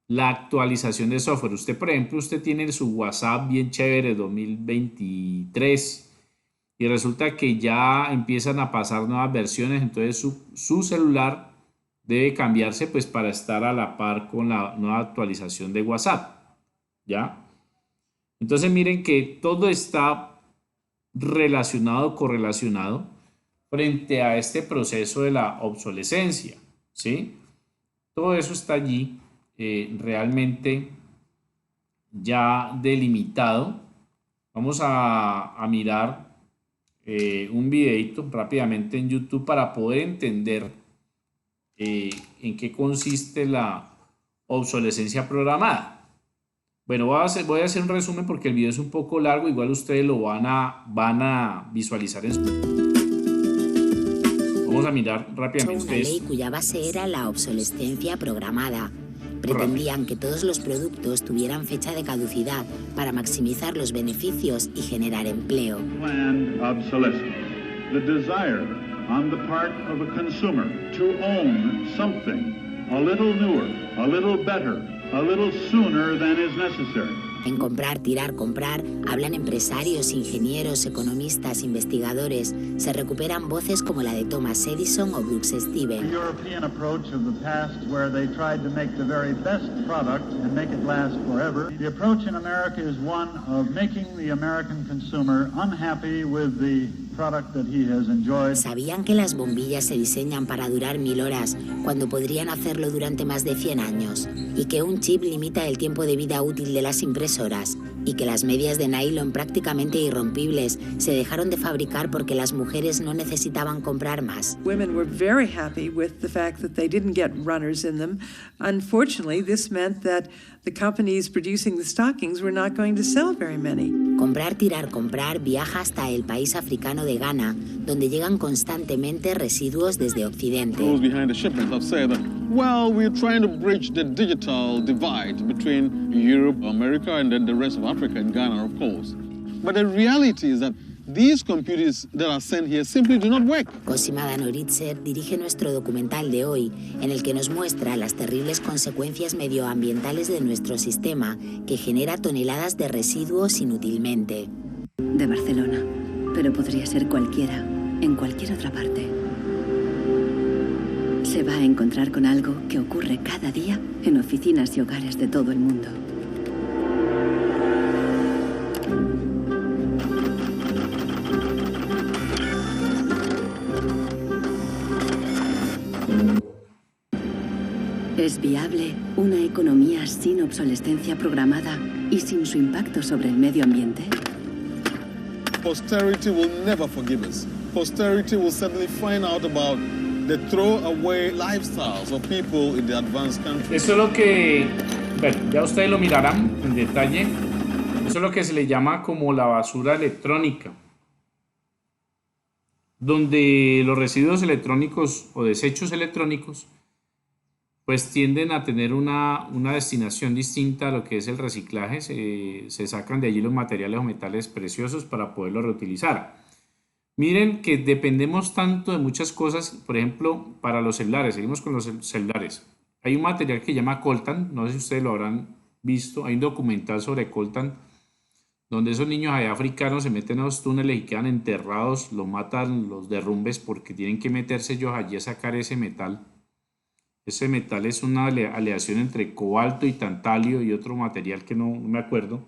la actualización de software. Usted, por ejemplo, usted tiene su WhatsApp bien chévere 2023 y resulta que ya empiezan a pasar nuevas versiones, entonces su celular debe cambiarse pues para estar a la par con la nueva actualización de WhatsApp, ¿ya? Entonces miren que todo está relacionado, correlacionado frente a este proceso de la obsolescencia, ¿sí? Todo eso está allí realmente ya delimitado. Vamos a mirar un videito rápidamente en YouTube para poder entender en qué consiste la obsolescencia programada. Bueno, voy a hacer un resumen porque el video es un poco largo, igual ustedes lo van a visualizar en su... Vamos a mirar rápidamente. Una ley cuya base era la obsolescencia programada. Pretendían que todos los productos tuvieran fecha de caducidad para maximizar los beneficios y generar empleo. Planned obsolescence. The desire on the part of a consumer to own something a little newer, a little better, a little sooner than is necessary. En comprar, tirar, comprar, hablan empresarios, ingenieros, economistas, investigadores. Se recuperan voces como la de Thomas Edison o Brooks Stevens. The European approach of the past, where they tried to make the very best product and make it last forever. The approach in America is one of making the American consumer unhappy with the product that he has enjoyed. ¿Sabían que las bombillas se diseñan para durar 1000 horas cuando podrían hacerlo durante más de 100 años? Y que un chip limita el tiempo de vida útil de las impresoras. Y que las medias de nylon prácticamente irrompibles se dejaron de fabricar porque las mujeres no necesitaban comprar más. Women were very happy with the fact that they didn't get runners in them. Unfortunately, this meant that the companies producing the stockings were not going to sell very many. Comprar, tirar, comprar viaja hasta el país africano de Ghana, donde llegan constantemente residuos desde Occidente. Those behind the shipment have said that, well, we're trying to bridge the digital divide between Europe, America, and then the rest of Africa and Ghana, of course. But the reality is that these computers that are sent here simply do not work. Cosima Danoritzer dirige nuestro documental de hoy, en el que nos muestra las terribles consecuencias medioambientales de nuestro sistema, que genera toneladas de residuos inútilmente. De Barcelona, pero podría ser cualquiera, en cualquier otra parte. Se va a encontrar con algo que ocurre cada día en oficinas y hogares de todo el mundo. ¿Es viable una economía sin obsolescencia programada y sin su impacto sobre el medio ambiente? Posterity will never forgive us. Posterity will certainly find out about the throwaway lifestyles of people in the advanced countries. Eso es lo que Bueno, ya ustedes lo mirarán en detalle. Eso es lo que se le llama como la basura electrónica, donde los residuos electrónicos o desechos electrónicos pues tienden a tener una destinación distinta a lo que es el reciclaje. Se sacan de allí los materiales o metales preciosos para poderlos reutilizar. Miren que dependemos tanto de muchas cosas, por ejemplo, para los celulares, seguimos con los celulares. Hay un material que se llama coltan, no sé si ustedes lo habrán visto, hay un documental sobre coltan, donde esos niños allá africanos se meten a los túneles y quedan enterrados, los matan los derrumbes porque tienen que meterse ellos allí a sacar ese metal. Ese metal es una aleación entre cobalto y tantalio y otro material que no me acuerdo.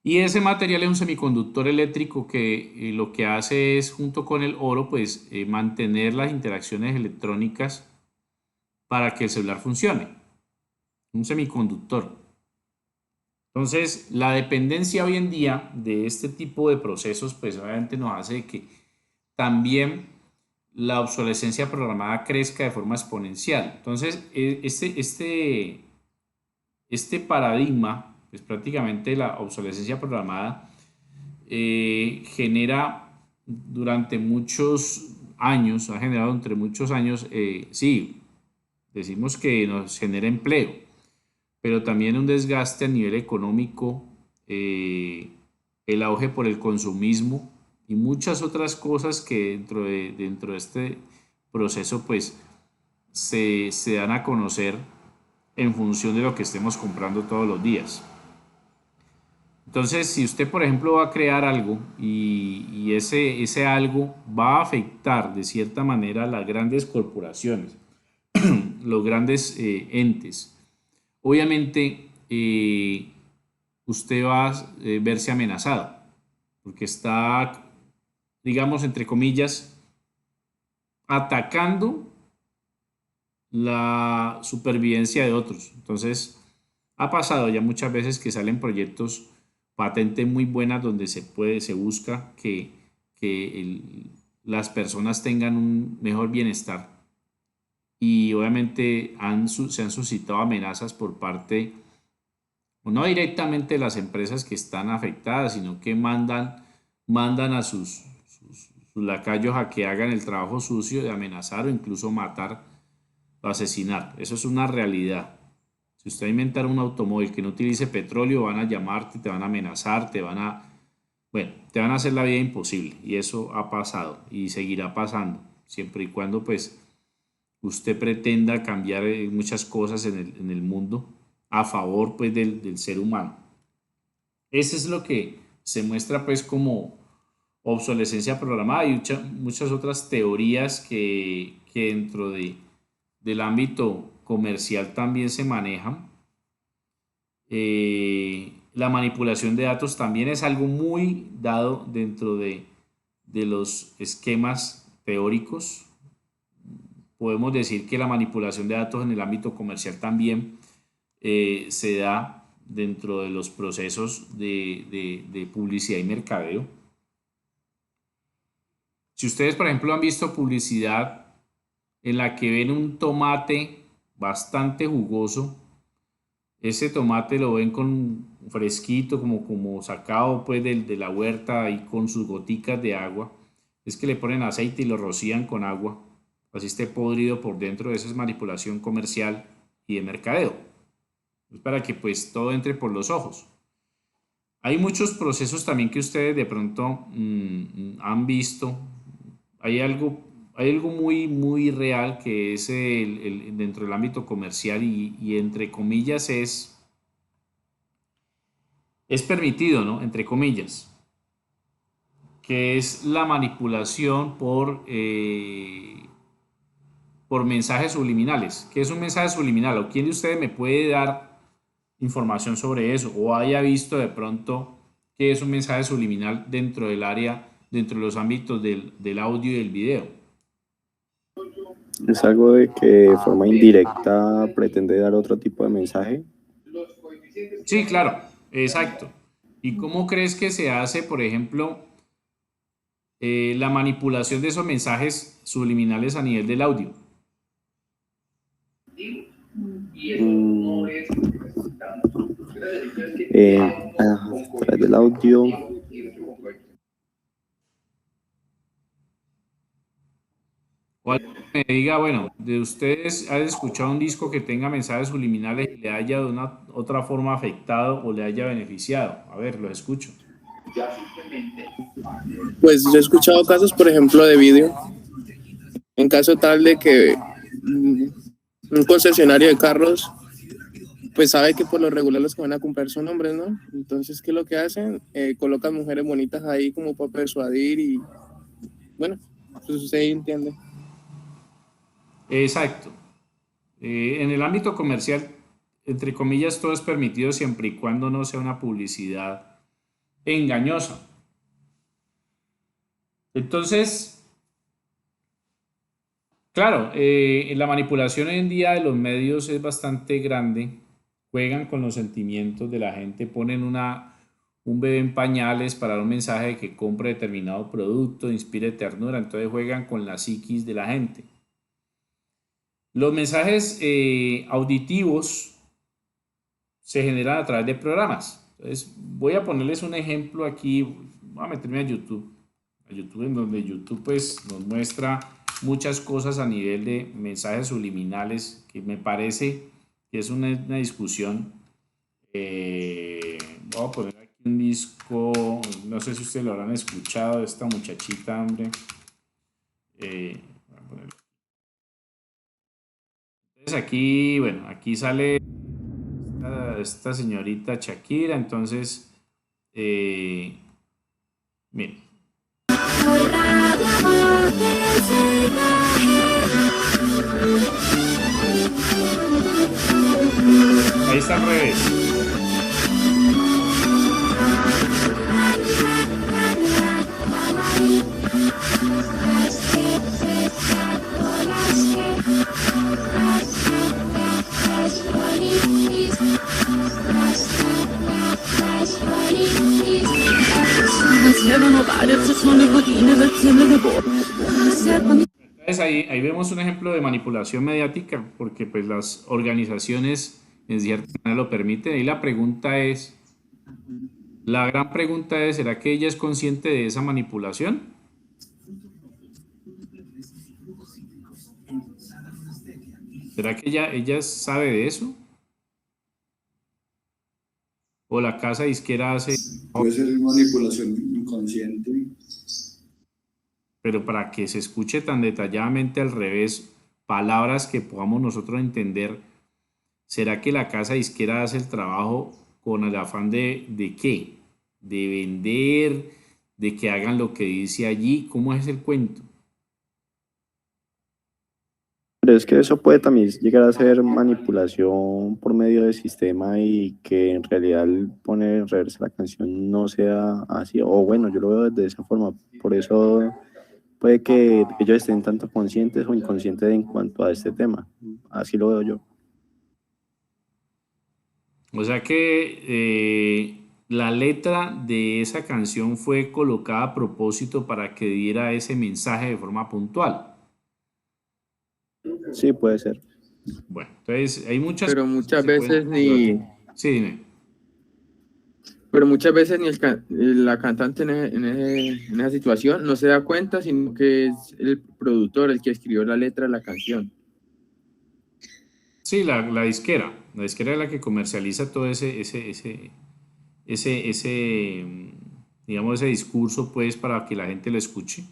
Y ese material es un semiconductor eléctrico que lo que hace es, junto con el oro, pues mantener las interacciones electrónicas para que el celular funcione. Un semiconductor. Entonces, la dependencia hoy en día de este tipo de procesos, pues obviamente nos hace que también la obsolescencia programada crezca de forma exponencial. Entonces, este paradigma, pues prácticamente la obsolescencia programada, genera durante muchos años, ha generado entre muchos años, sí, decimos que nos genera empleo, pero también un desgaste a nivel económico, el auge por el consumismo y muchas otras cosas que dentro de este proceso pues se dan a conocer en función de lo que estemos comprando todos los días. Entonces, si usted, por ejemplo, va a crear algo y ese algo va a afectar de cierta manera a las grandes corporaciones, los grandes entes, obviamente usted va a verse amenazado, porque está, digamos, entre comillas, atacando la supervivencia de otros. Entonces, ha pasado ya muchas veces que salen proyectos patentes muy buenas donde se busca que las personas tengan un mejor bienestar. Y obviamente se han suscitado amenazas por parte, no directamente de las empresas que están afectadas, sino que mandan a sus lacayos a que hagan el trabajo sucio de amenazar o incluso matar o asesinar. Eso es una realidad. Si usted inventa un automóvil que no utilice petróleo, van a llamarte, te van a amenazar, te van a hacer la vida imposible. Y eso ha pasado y seguirá pasando, siempre y cuando pues usted pretenda cambiar muchas cosas en el mundo a favor pues del ser humano. Eso es lo que se muestra pues como obsolescencia programada y muchas otras teorías que dentro del ámbito comercial también se manejan. La manipulación de datos también es algo muy dado dentro de los esquemas teóricos. Podemos decir que la manipulación de datos en el ámbito comercial también se da dentro de los procesos de publicidad y mercadeo. Si ustedes, por ejemplo, han visto publicidad en la que ven un tomate bastante jugoso, ese tomate lo ven con fresquito, como sacado pues de la huerta y con sus goticas de agua, es que le ponen aceite y lo rocían con agua, así esté podrido por dentro. Esa es manipulación comercial y de mercadeo. Es para que pues todo entre por los ojos. Hay muchos procesos también que ustedes de pronto han visto. Hay algo muy, muy real que es dentro del ámbito comercial y entre comillas es permitido, ¿no? Entre comillas, que es la manipulación por mensajes subliminales. ¿Qué es un mensaje subliminal? ¿O quién de ustedes me puede dar información sobre eso? ¿O haya visto de pronto qué es un mensaje subliminal dentro del área, dentro de los ámbitos del audio y del video? ¿Es algo de que de forma indirecta pretende dar otro tipo de mensaje? Sí, claro, exacto. ¿Y cómo crees que se hace, por ejemplo, la manipulación de esos mensajes subliminales a nivel del audio? Mm, a través del audio. O alguien que me diga, bueno, de ustedes, ¿han escuchado un disco que tenga mensajes subliminales y le haya de una otra forma afectado o le haya beneficiado? A ver, los escucho. Pues yo he escuchado casos, por ejemplo, de vídeo, en caso tal de que un concesionario de carros, pues sabe que por lo regular los que van a comprar son hombres, ¿no? Entonces, ¿qué es lo que hacen? Colocan mujeres bonitas ahí como para persuadir y, bueno, pues usted entiende. Exacto. En el ámbito comercial, entre comillas, todo es permitido siempre y cuando no sea una publicidad engañosa. Entonces, claro, la manipulación hoy en día de los medios es bastante grande. Juegan con los sentimientos de la gente, ponen un bebé en pañales para dar un mensaje de que compre determinado producto, inspire ternura. Entonces juegan con la psiquis de la gente. Los mensajes auditivos se generan a través de programas. Entonces, voy a ponerles un ejemplo aquí. Voy a meterme a YouTube en donde YouTube pues nos muestra muchas cosas a nivel de mensajes subliminales, que me parece que es una discusión. Voy a poner aquí un disco, no sé si ustedes lo habrán escuchado, de esta muchachita, hombre. Voy a ponerlo. Entonces aquí, bueno, aquí sale esta señorita Shakira. Entonces, miren. Ahí está al revés. Entonces ahí vemos un ejemplo de manipulación mediática, porque pues las organizaciones en cierta manera lo permiten. Y la gran pregunta es, ¿será que ella es consciente de esa manipulación? ¿Será que ella sabe de eso? ¿O la casa disquera hace? Puede ser manipulación inconsciente. Pero para que se escuche tan detalladamente al revés, palabras que podamos nosotros entender, ¿será que la casa disquera hace el trabajo con el afán de qué? ¿De vender? ¿De que hagan lo que dice allí? ¿Cómo es el cuento? Pero es que eso puede también llegar a ser manipulación por medio del sistema y que en realidad el poner en reversa la canción no sea así. O bueno, yo lo veo de esa forma. Por eso puede que ellos estén tanto conscientes o inconscientes en cuanto a este tema. Así lo veo yo. O sea que la letra de esa canción fue colocada a propósito para que diera ese mensaje de forma puntual. Sí, puede ser. Bueno, entonces hay muchas Pero cosas muchas que se veces pueden... ni... Sí, dime. Pero muchas veces ni la cantante en esa situación no se da cuenta, sino que es el productor el que escribió la letra de la canción. Sí, la disquera. La disquera es la que comercializa todo digamos, ese discurso, pues, para que la gente lo escuche.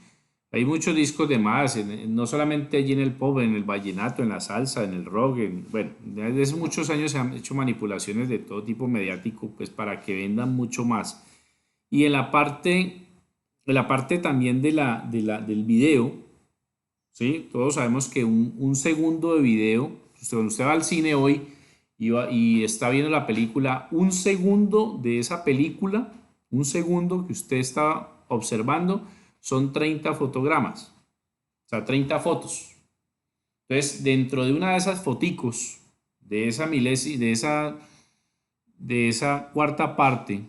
Hay muchos discos de más, no solamente allí en el pop, en el vallenato, en la salsa, en el rock, bueno, desde hace muchos años se han hecho manipulaciones de todo tipo mediático, pues, para que vendan mucho más. Y en la parte también del video, ¿sí? Todos sabemos que un segundo de video, cuando usted va al cine hoy y está viendo la película, un segundo de esa película, un segundo que usted está observando, son 30 fotogramas, o sea, 30 fotos. Entonces, dentro de una de esas foticos, de esa cuarta parte,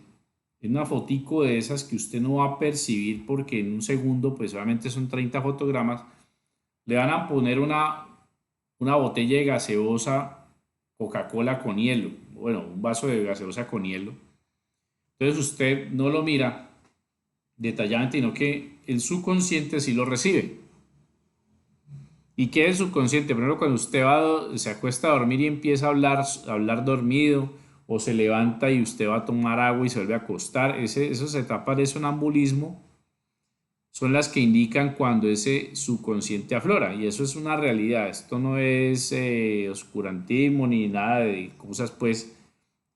es una fotico de esas que usted no va a percibir porque en un segundo, pues obviamente son 30 fotogramas, le van a poner una botella de gaseosa Coca-Cola con hielo, bueno, un vaso de gaseosa con hielo. Entonces usted no lo mira detalladamente, sino que el subconsciente sí lo recibe. ¿Y qué es el subconsciente? Primero, cuando usted se acuesta a dormir y empieza a hablar dormido, o se levanta y usted va a tomar agua y se vuelve a acostar, esas etapas de sonambulismo son las que indican cuando ese subconsciente aflora, y eso es una realidad. Esto no es oscurantismo ni nada de cosas pues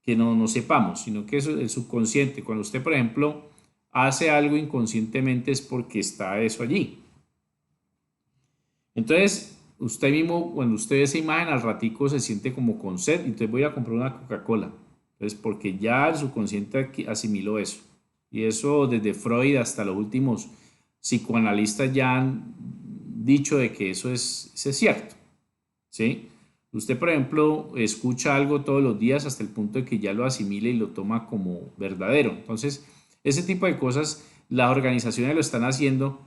que no sepamos, sino que eso es el subconsciente. Cuando usted, por ejemplo, hace algo inconscientemente es porque está eso allí. Entonces, usted mismo, cuando usted ve esa imagen, al ratico se siente como con sed, entonces voy a comprar una Coca-Cola. Entonces, porque ya el subconsciente asimiló eso. Y eso desde Freud hasta los últimos psicoanalistas ya han dicho de que eso es cierto. ¿Sí? Usted, por ejemplo, escucha algo todos los días hasta el punto de que ya lo asimile y lo toma como verdadero. Entonces, ese tipo de cosas las organizaciones lo están haciendo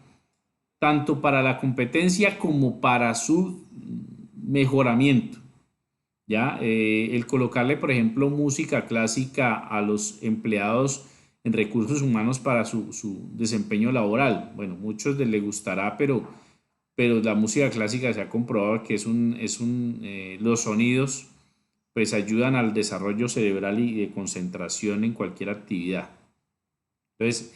tanto para la competencia como para su mejoramiento. ¿Ya? El colocarle, por ejemplo, música clásica a los empleados en recursos humanos para su desempeño laboral. Bueno, muchos les gustará, pero la música clásica se ha comprobado que los sonidos pues ayudan al desarrollo cerebral y de concentración en cualquier actividad. Entonces,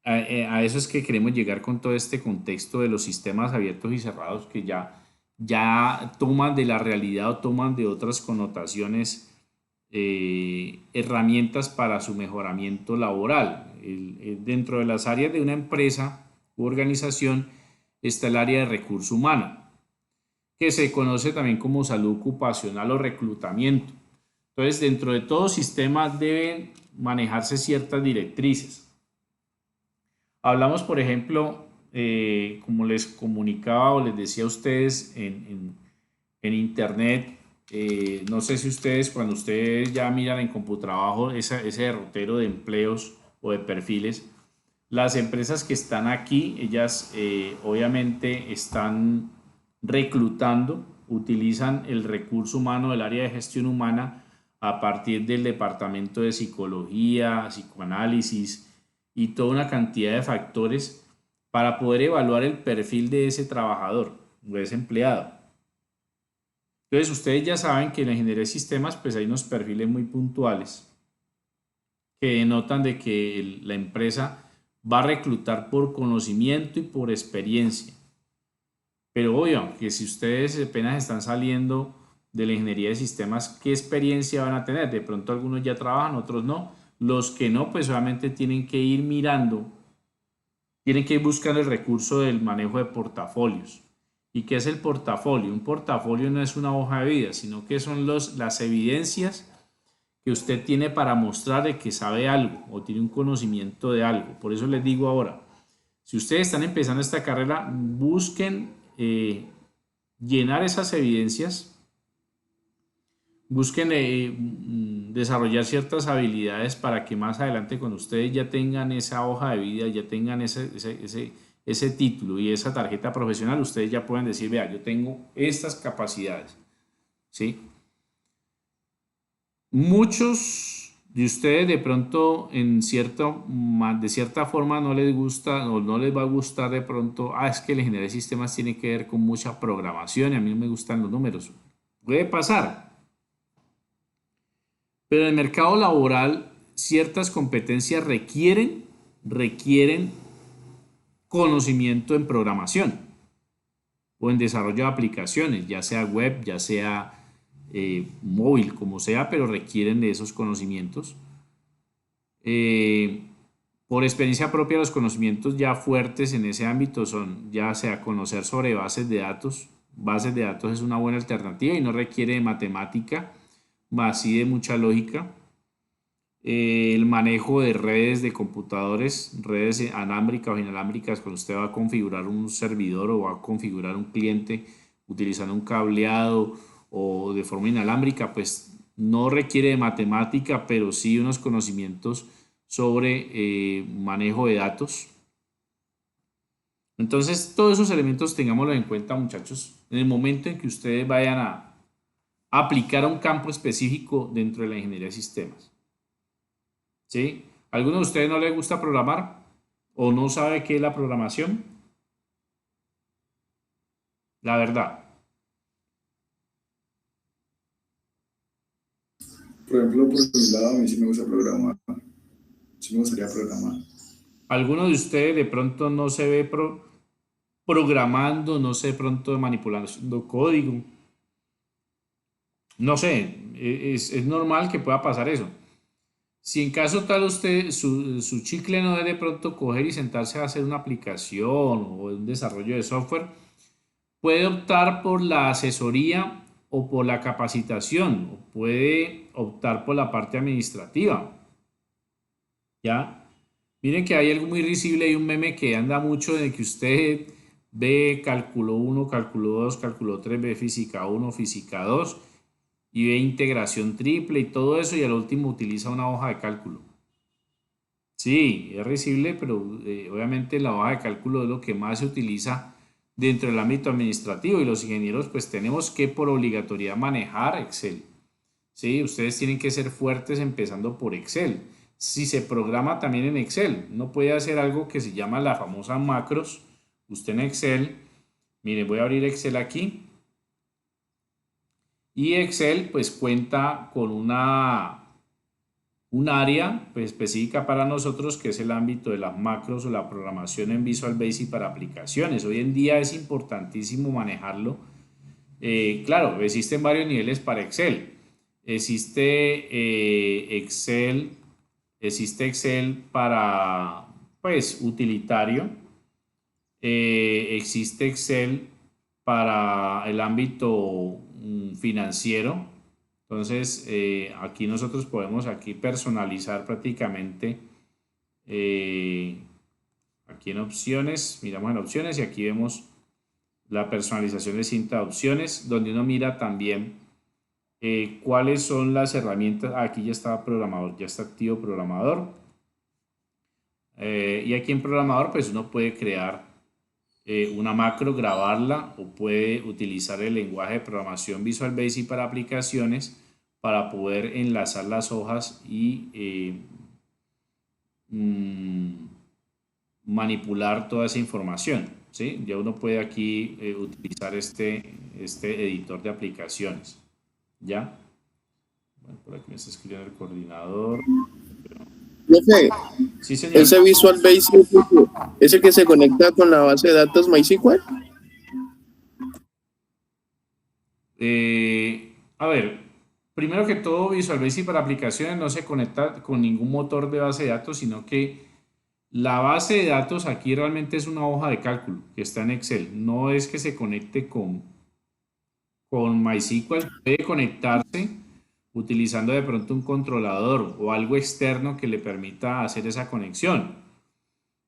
a eso es que queremos llegar con todo este contexto de los sistemas abiertos y cerrados que ya toman de la realidad o toman de otras connotaciones herramientas para su mejoramiento laboral. Dentro de las áreas de una empresa u organización está el área de recurso humano, que se conoce también como salud ocupacional o reclutamiento. Entonces, dentro de todo sistema deben manejarse ciertas directrices. Hablamos, por ejemplo, como les comunicaba o les decía a ustedes en internet, no sé si ustedes, cuando ustedes ya miran en Computrabajo ese derrotero de empleos o de perfiles, las empresas que están aquí, ellas obviamente están reclutando, utilizan el recurso humano del área de gestión humana a partir del departamento de psicología, psicoanálisis y toda una cantidad de factores para poder evaluar el perfil de ese trabajador o de ese empleado. Entonces ustedes ya saben que en la ingeniería de sistemas pues hay unos perfiles muy puntuales que denotan de que la empresa va a reclutar por conocimiento y por experiencia. Pero obvio que si ustedes apenas están saliendo de la ingeniería de sistemas, ¿qué experiencia van a tener? De pronto algunos ya trabajan, otros no. Los que no, pues obviamente tienen que ir mirando, tienen que ir buscando el recurso del manejo de portafolios. ¿Y qué es el portafolio? Un portafolio no es una hoja de vida, sino que son las evidencias que usted tiene para mostrar de que sabe algo o tiene un conocimiento de algo. Por eso les digo ahora, si ustedes están empezando esta carrera, busquen llenar esas evidencias, busquen desarrollar ciertas habilidades para que más adelante, cuando ustedes ya tengan esa hoja de vida, ya tengan ese título y esa tarjeta profesional, ustedes ya pueden decir, vea, yo tengo estas capacidades, ¿sí? Muchos de ustedes de pronto de cierta forma no les gusta o no les va a gustar de pronto, es que la ingeniería de sistemas tiene que ver con mucha programación y a mí no me gustan los números. Puede pasar. Pero en el mercado laboral ciertas competencias requieren conocimiento en programación o en desarrollo de aplicaciones, ya sea web, ya sea móvil, como sea, pero requieren de esos conocimientos. Por experiencia propia, los conocimientos ya fuertes en ese ámbito son ya sea conocer sobre bases de datos. Bases de datos es una buena alternativa y no requiere de matemática, más sí de mucha lógica. El manejo de redes de computadores, redes alámbricas o inalámbricas, cuando usted va a configurar un servidor o va a configurar un cliente utilizando un cableado o de forma inalámbrica, pues no requiere de matemática, pero sí unos conocimientos sobre manejo de datos. Entonces, todos esos elementos tengámoslos en cuenta, muchachos, en el momento en que ustedes vayan aplicar a un campo específico dentro de la ingeniería de sistemas. ¿Sí? ¿A alguno de ustedes no les gusta programar o no sabe qué es la programación? La verdad. Por ejemplo, por mi lado, a mí sí me gusta programar. Sí me gustaría programar. ¿Alguno de ustedes de pronto no se ve programando, no sé, de pronto manipulando código? No sé, es normal que pueda pasar eso. Si en caso tal usted, su chicle no es de pronto coger y sentarse a hacer una aplicación o un desarrollo de software, puede optar por la asesoría o por la capacitación, o puede optar por la parte administrativa. ¿Ya? Miren que hay algo muy risible y un meme que anda mucho de que usted ve cálculo 1, cálculo 2, cálculo 3, ve física 1, física 2 y ve integración triple y todo eso y al último utiliza una hoja de cálculo. Sí, es risible, pero obviamente la hoja de cálculo es lo que más se utiliza dentro del ámbito administrativo y los ingenieros pues tenemos que por obligatoriedad manejar Excel. Sí, ustedes tienen que ser fuertes empezando por Excel. Si se programa también en Excel, no puede hacer algo que se llama la famosa macros. Usted en Excel, miren, voy a abrir Excel aquí. Y Excel pues cuenta con un área pues, específica para nosotros que es el ámbito de las macros o la programación en Visual Basic para aplicaciones. Hoy en día es importantísimo manejarlo. Claro, existen varios niveles para Excel. Existe Excel para pues utilitario. Existe Excel para el ámbito financiero. Entonces aquí nosotros podemos aquí personalizar prácticamente aquí en opciones, miramos en opciones y aquí vemos la personalización de cinta de opciones donde uno mira también cuáles son las herramientas. Aquí ya está programador, ya está activo programador y aquí en programador pues uno puede crear una macro, grabarla o puede utilizar el lenguaje de programación Visual Basic para aplicaciones para poder enlazar las hojas y manipular toda esa información, ¿sí? Ya uno puede aquí utilizar este editor de aplicaciones, ¿ya? Bueno, por aquí me está escribiendo el coordinador. Profe, sí, señor. Ese Visual Basic es el que se conecta con la base de datos MySQL. A ver, primero que todo, Visual Basic para aplicaciones no se conecta con ningún motor de base de datos, sino que la base de datos aquí realmente es una hoja de cálculo que está en Excel. No es que se conecte con MySQL, puede conectarse utilizando de pronto un controlador o algo externo que le permita hacer esa conexión.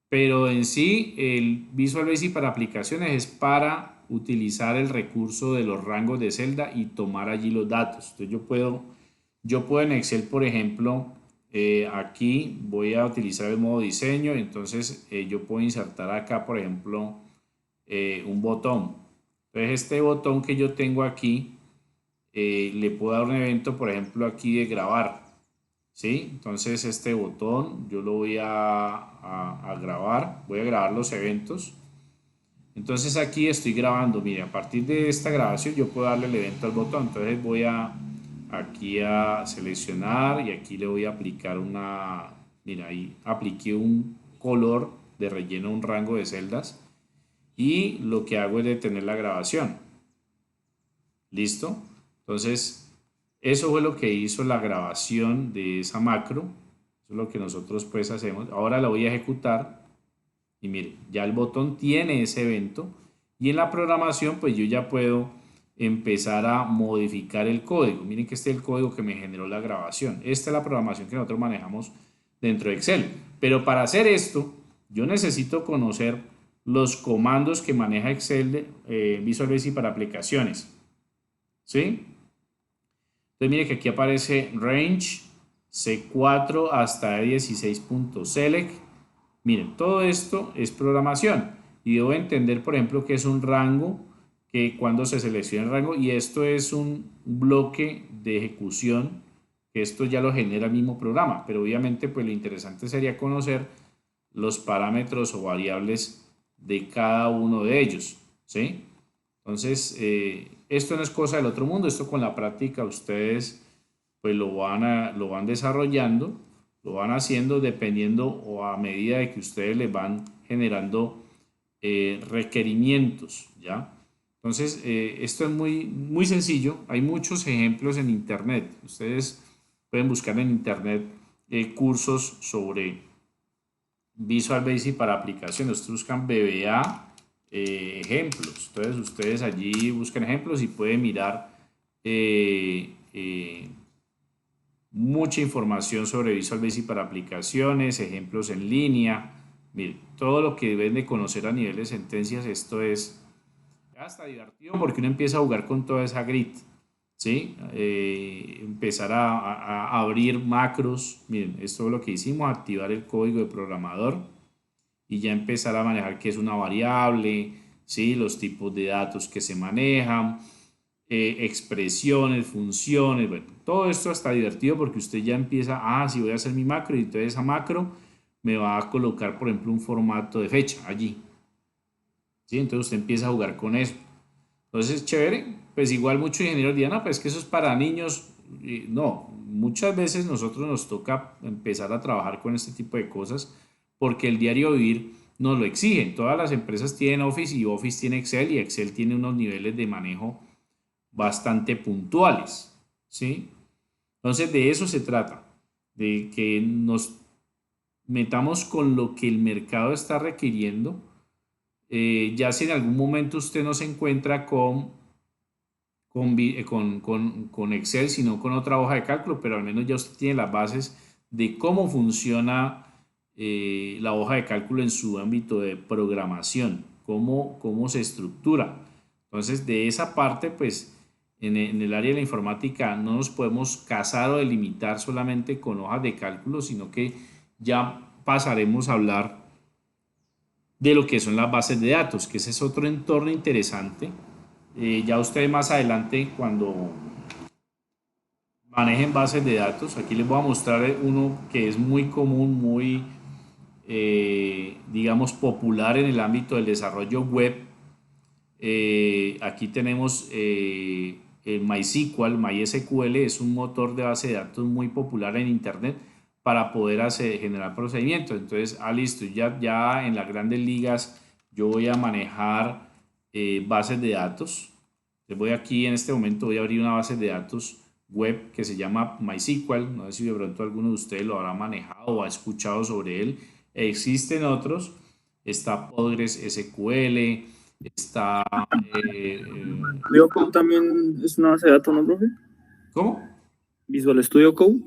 Pero en sí, el Visual Basic para aplicaciones es para utilizar el recurso de los rangos de celda y tomar allí los datos. Entonces yo puedo en Excel, por ejemplo, aquí voy a utilizar el modo diseño, entonces yo puedo insertar acá, por ejemplo, un botón. Entonces este botón que yo tengo aquí, le puedo dar un evento, por ejemplo, aquí de grabar, ¿sí? Entonces este botón yo lo voy a grabar, voy a grabar los eventos. Entonces aquí estoy grabando, mire, a partir de esta grabación yo puedo darle el evento al botón. Entonces voy aquí a seleccionar y aquí le voy a aplicar mira, ahí apliqué un color de relleno, un rango de celdas y lo que hago es detener la grabación. ¿Listo? Entonces, eso fue lo que hizo la grabación de esa macro. Eso es lo que nosotros pues hacemos. Ahora la voy a ejecutar y mire, ya el botón tiene ese evento y en la programación pues yo ya puedo empezar a modificar el código. Miren que este es el código que me generó la grabación. Esta es la programación que nosotros manejamos dentro de Excel. Pero para hacer esto, yo necesito conocer los comandos que maneja Excel Visual Basic para aplicaciones. ¿Sí? Entonces mire que aquí aparece range C4 hasta E16.select. Miren, todo esto es programación y debo entender, por ejemplo, que es un rango, que cuando se selecciona el rango, y esto es un bloque de ejecución, que esto ya lo genera el mismo programa, pero obviamente pues lo interesante sería conocer los parámetros o variables de cada uno de ellos, ¿sí? Entonces, esto no es cosa del otro mundo, esto con la práctica ustedes pues lo van desarrollando, lo van haciendo dependiendo o a medida de que ustedes les van generando requerimientos, ¿ya? Entonces, esto es muy sencillo, hay muchos ejemplos en internet, ustedes pueden buscar en internet cursos sobre Visual Basic para aplicaciones, ustedes buscan VBA ejemplos, entonces ustedes allí buscan ejemplos y pueden mirar mucha información sobre Visual Basic para aplicaciones, ejemplos en línea. Miren, todo lo que deben de conocer a nivel de sentencias, esto es hasta divertido porque uno empieza a jugar con toda esa grid, ¿sí? Empezar a abrir macros. Miren, esto es lo que hicimos, activar el código de programador y ya empezar a manejar qué es una variable, ¿sí? Los tipos de datos que se manejan, expresiones, funciones, bueno, todo esto está divertido porque usted ya empieza, si voy a hacer mi macro y entonces esa macro me va a colocar, por ejemplo, un formato de fecha allí, ¿sí? Entonces usted empieza a jugar con eso. Entonces, chévere, pues igual muchos ingenieros dirán, no, pues que eso es para niños. No, muchas veces nosotros nos toca empezar a trabajar con este tipo de cosas porque el diario vivir nos lo exigen. Todas las empresas tienen Office y Office tiene Excel y Excel tiene unos niveles de manejo bastante puntuales, ¿sí? Entonces de eso se trata, de que nos metamos con lo que el mercado está requiriendo. Ya si en algún momento usted no se encuentra con Excel, sino con otra hoja de cálculo, pero al menos ya usted tiene las bases de cómo funciona la hoja de cálculo en su ámbito de programación, cómo se estructura. Entonces de esa parte, pues en el área de la informática no nos podemos casar o delimitar solamente con hojas de cálculo, sino que ya pasaremos a hablar de lo que son las bases de datos, que ese es otro entorno interesante. Ya ustedes más adelante, cuando manejen bases de datos, aquí les voy a mostrar uno que es muy común, muy, digamos, popular en el ámbito del desarrollo web. Aquí tenemos el MySQL es un motor de base de datos muy popular en internet para poder generar procedimientos. Entonces, listo, ya en las grandes ligas yo voy a manejar bases de datos. Voy aquí en este momento, voy a abrir una base de datos web que se llama MySQL. No sé si de pronto alguno de ustedes lo habrá manejado o ha escuchado sobre él. Existen otros, está PostgreSQL, está... Studio Code también es una base de datos, ¿no, profe? ¿Cómo? Visual Studio Code.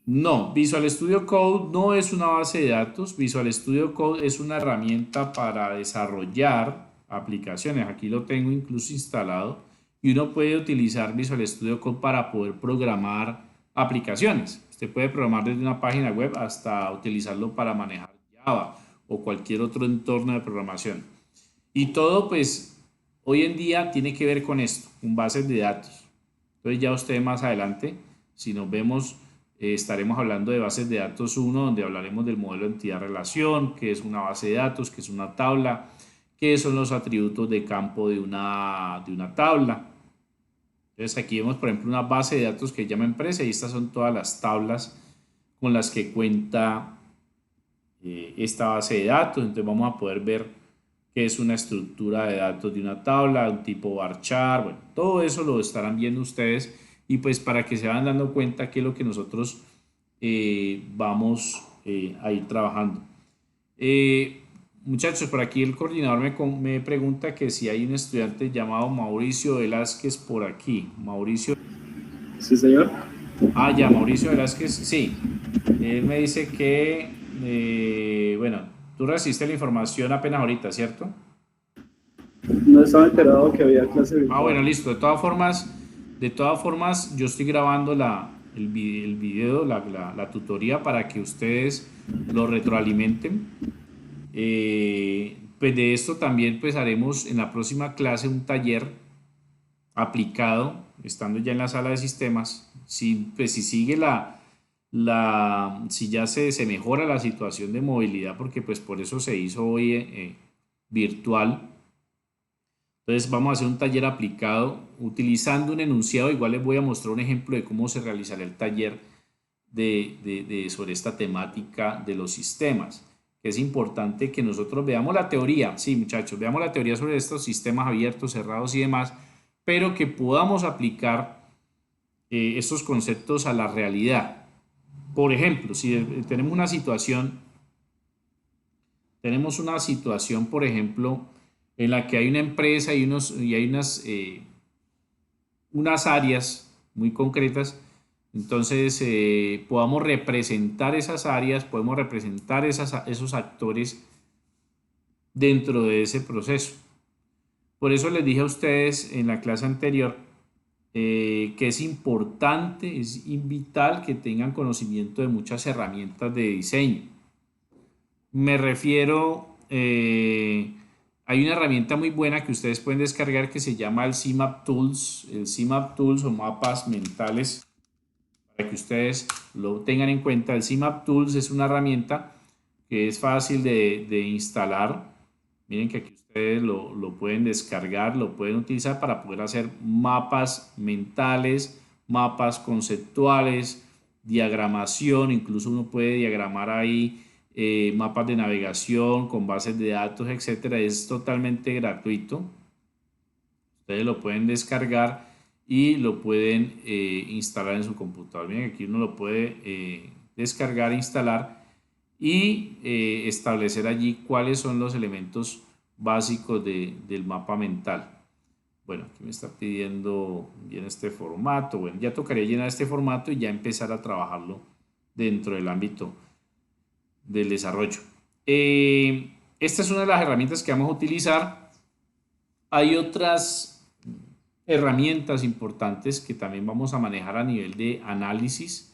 No, Visual Studio Code no es una base de datos. Visual Studio Code es una herramienta para desarrollar aplicaciones. Aquí lo tengo incluso instalado y uno puede utilizar Visual Studio Code para poder programar aplicaciones. Usted puede programar desde una página web hasta utilizarlo para manejar Java o cualquier otro entorno de programación. Y todo, pues, hoy en día tiene que ver con esto, con bases de datos. Entonces ya ustedes más adelante, si nos vemos, estaremos hablando de bases de datos 1, donde hablaremos del modelo de entidad-relación, qué es una base de datos, qué es una tabla, qué son los atributos de campo de una tabla. Entonces aquí vemos, por ejemplo, una base de datos que se llama empresa y estas son todas las tablas con las que cuenta esta base de datos. Entonces vamos a poder ver qué es una estructura de datos de una tabla, un tipo varchar, bueno, todo eso lo estarán viendo ustedes y pues para que se vayan dando cuenta qué es lo que nosotros vamos a ir trabajando. Muchachos, por aquí el coordinador me pregunta que si hay un estudiante llamado Mauricio Velázquez por aquí. Mauricio. Sí, señor. Ya, Mauricio Velázquez, sí. Él me dice que, bueno, tú recibiste la información apenas ahorita, ¿cierto? No estaba enterado que había clase virtual. Bueno, listo. De todas formas, yo estoy grabando el video, la tutoría para que ustedes lo retroalimenten. pues de esto también pues haremos en la próxima clase un taller aplicado, estando ya en la sala de sistemas. Si, pues, si sigue si ya se mejora la situación de movilidad, porque pues por eso se hizo hoy virtual. Entonces vamos a hacer un taller aplicado utilizando un enunciado. Igual les voy a mostrar un ejemplo de cómo se realizará el taller sobre esta temática de los sistemas. Que es importante que nosotros veamos la teoría, sí muchachos, veamos la teoría sobre estos sistemas abiertos, cerrados y demás, pero que podamos aplicar estos conceptos a la realidad. Por ejemplo, si tenemos una situación, por ejemplo, en la que hay una empresa y hay unas áreas muy concretas, entonces podamos representar esas áreas, podemos representar esos actores dentro de ese proceso. Por eso les dije a ustedes en la clase anterior que es importante, es vital que tengan conocimiento de muchas herramientas de diseño. Me refiero, hay una herramienta muy buena que ustedes pueden descargar que se llama el CMap Tools, o mapas mentales, para que ustedes lo tengan en cuenta. El CMap Tools es una herramienta que es fácil de instalar. Miren que aquí ustedes lo pueden descargar, lo pueden utilizar para poder hacer mapas mentales, mapas conceptuales, diagramación. Incluso uno puede diagramar ahí mapas de navegación con bases de datos, etcétera. Es totalmente gratuito. Ustedes lo pueden descargar y lo pueden instalar en su computador. Miren, aquí uno lo puede descargar, instalar y establecer allí cuáles son los elementos básicos del mapa mental. Bueno, aquí me está pidiendo bien este formato. Bueno, ya tocaría llenar este formato y ya empezar a trabajarlo dentro del ámbito del desarrollo. Esta es una de las herramientas que vamos a utilizar. Hay otras herramientas importantes que también vamos a manejar a nivel de análisis.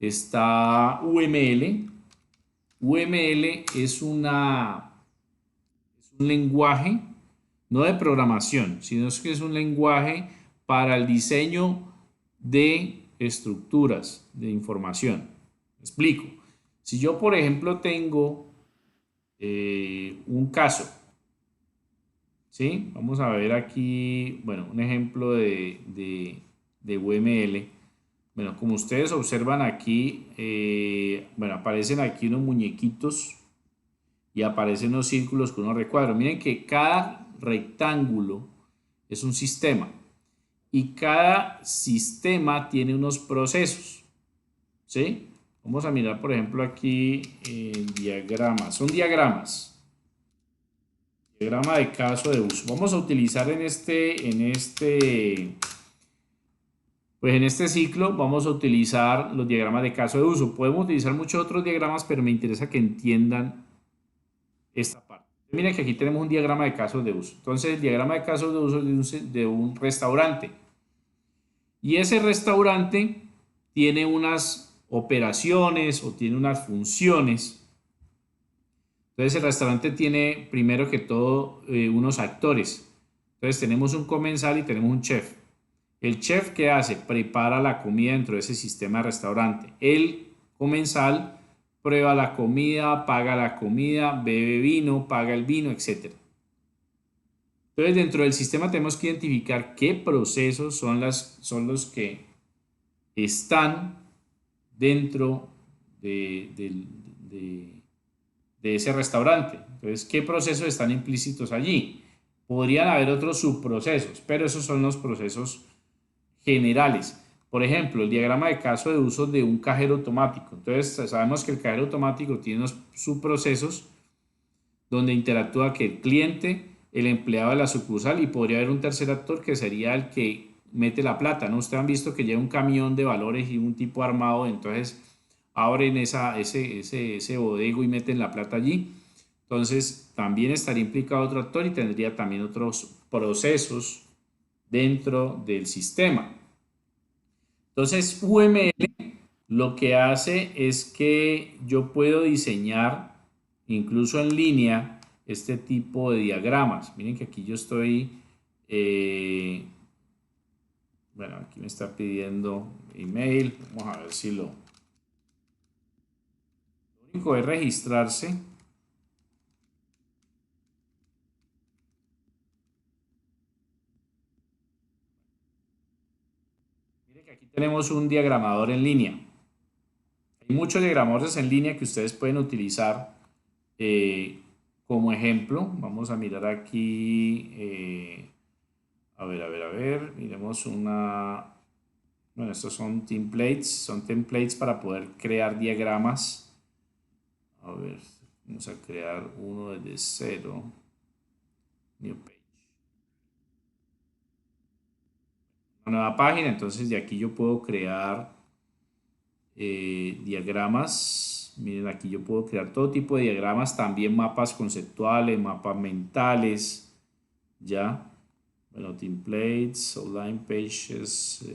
Está UML. UML es un lenguaje, no de programación, sino que es un lenguaje para el diseño de estructuras de información. Me explico. Si yo, por ejemplo, tengo un caso, ¿sí? Vamos a ver aquí, bueno, un ejemplo de UML. Bueno, como ustedes observan aquí, bueno, aparecen aquí unos muñequitos y aparecen unos círculos con unos recuadros. Miren que cada rectángulo es un sistema y cada sistema tiene unos procesos, ¿sí? Vamos a mirar, por ejemplo, aquí diagramas. Son diagramas. Diagrama de caso de uso. Vamos a utilizar en este ciclo vamos a utilizar los diagramas de caso de uso. Podemos utilizar muchos otros diagramas, pero me interesa que entiendan esta parte. Miren que aquí tenemos un diagrama de caso de uso. Entonces, el diagrama de caso de uso es de un restaurante. Y ese restaurante tiene unas operaciones o tiene unas funciones. Entonces, el restaurante tiene, primero que todo, unos actores. Entonces, tenemos un comensal y tenemos un chef. El chef, ¿qué hace? Prepara la comida dentro de ese sistema de restaurante. El comensal prueba la comida, paga la comida, bebe vino, paga el vino, etc. Entonces, dentro del sistema tenemos que identificar qué procesos son los que están dentro de ese restaurante. Entonces, ¿qué procesos están implícitos allí? Podrían haber otros subprocesos, pero esos son los procesos generales. Por ejemplo, el diagrama de caso de uso de un cajero automático. Entonces, sabemos que el cajero automático tiene unos subprocesos donde interactúa que el cliente, el empleado de la sucursal y podría haber un tercer actor que sería el que mete la plata, ¿no? Ustedes han visto que lleva un camión de valores y un tipo armado, entonces abren ese bodego y meten la plata allí. Entonces, también estaría implicado otro actor y tendría también otros procesos dentro del sistema. Entonces, UML lo que hace es que yo puedo diseñar, incluso en línea, este tipo de diagramas. Miren que aquí yo estoy, bueno, aquí me está pidiendo email. Vamos a ver si lo único es registrarse. Miren que aquí tenemos un diagramador en línea. Hay muchos diagramadores en línea que ustedes pueden utilizar como ejemplo. Vamos a mirar aquí, a ver, miremos una, bueno, estos son templates para poder crear diagramas. A ver, vamos a crear uno desde cero, new page. Una nueva página, entonces de aquí yo puedo crear diagramas. Miren, aquí yo puedo crear todo tipo de diagramas, también mapas conceptuales, mapas mentales, ya. Bueno, templates, outline pages.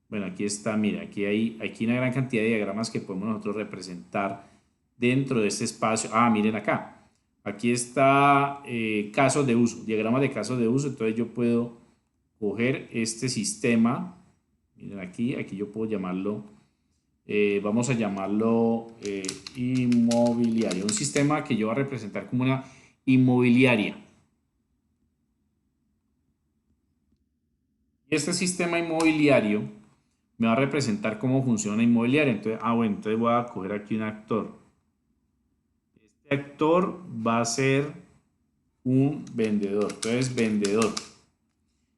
Bueno, aquí está, mira, aquí hay una gran cantidad de diagramas que podemos nosotros representar dentro de este espacio. Ah, miren acá. Aquí está casos de uso, diagramas de casos de uso. Entonces yo puedo coger este sistema. Miren aquí yo puedo llamarlo, vamos a llamarlo inmobiliario. Un sistema que yo voy a representar como una inmobiliaria. Y este sistema inmobiliario me va a representar cómo funciona inmobiliaria. Entonces, bueno, entonces voy a coger aquí un actor. Este actor va a ser un vendedor. Entonces, vendedor.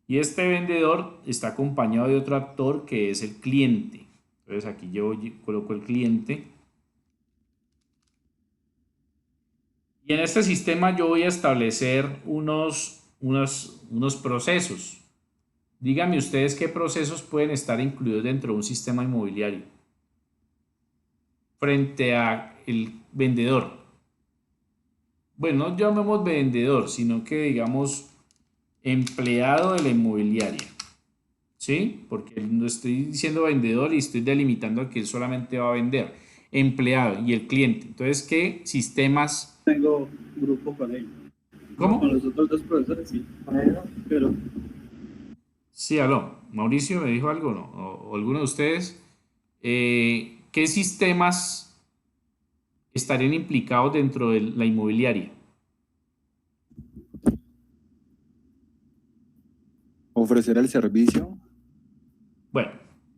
Y este vendedor está acompañado de otro actor que es el cliente. Entonces aquí yo coloco el cliente. Y en este sistema yo voy a establecer unos procesos. Díganme ustedes qué procesos pueden estar incluidos dentro de un sistema inmobiliario frente a el vendedor. Bueno, no llamemos vendedor, sino que digamos empleado de la inmobiliaria, ¿sí? Porque no estoy diciendo vendedor y estoy delimitando que él solamente va a vender. Empleado y el cliente. Entonces, ¿qué sistemas? Tengo grupo con él. ¿Cómo? Con los otros dos profesores, sí. Pero... Sí, aló. Mauricio me dijo algo, ¿no? O alguno de ustedes. ¿Qué sistemas estarían implicados dentro de la inmobiliaria? Ofrecer el servicio. Bueno,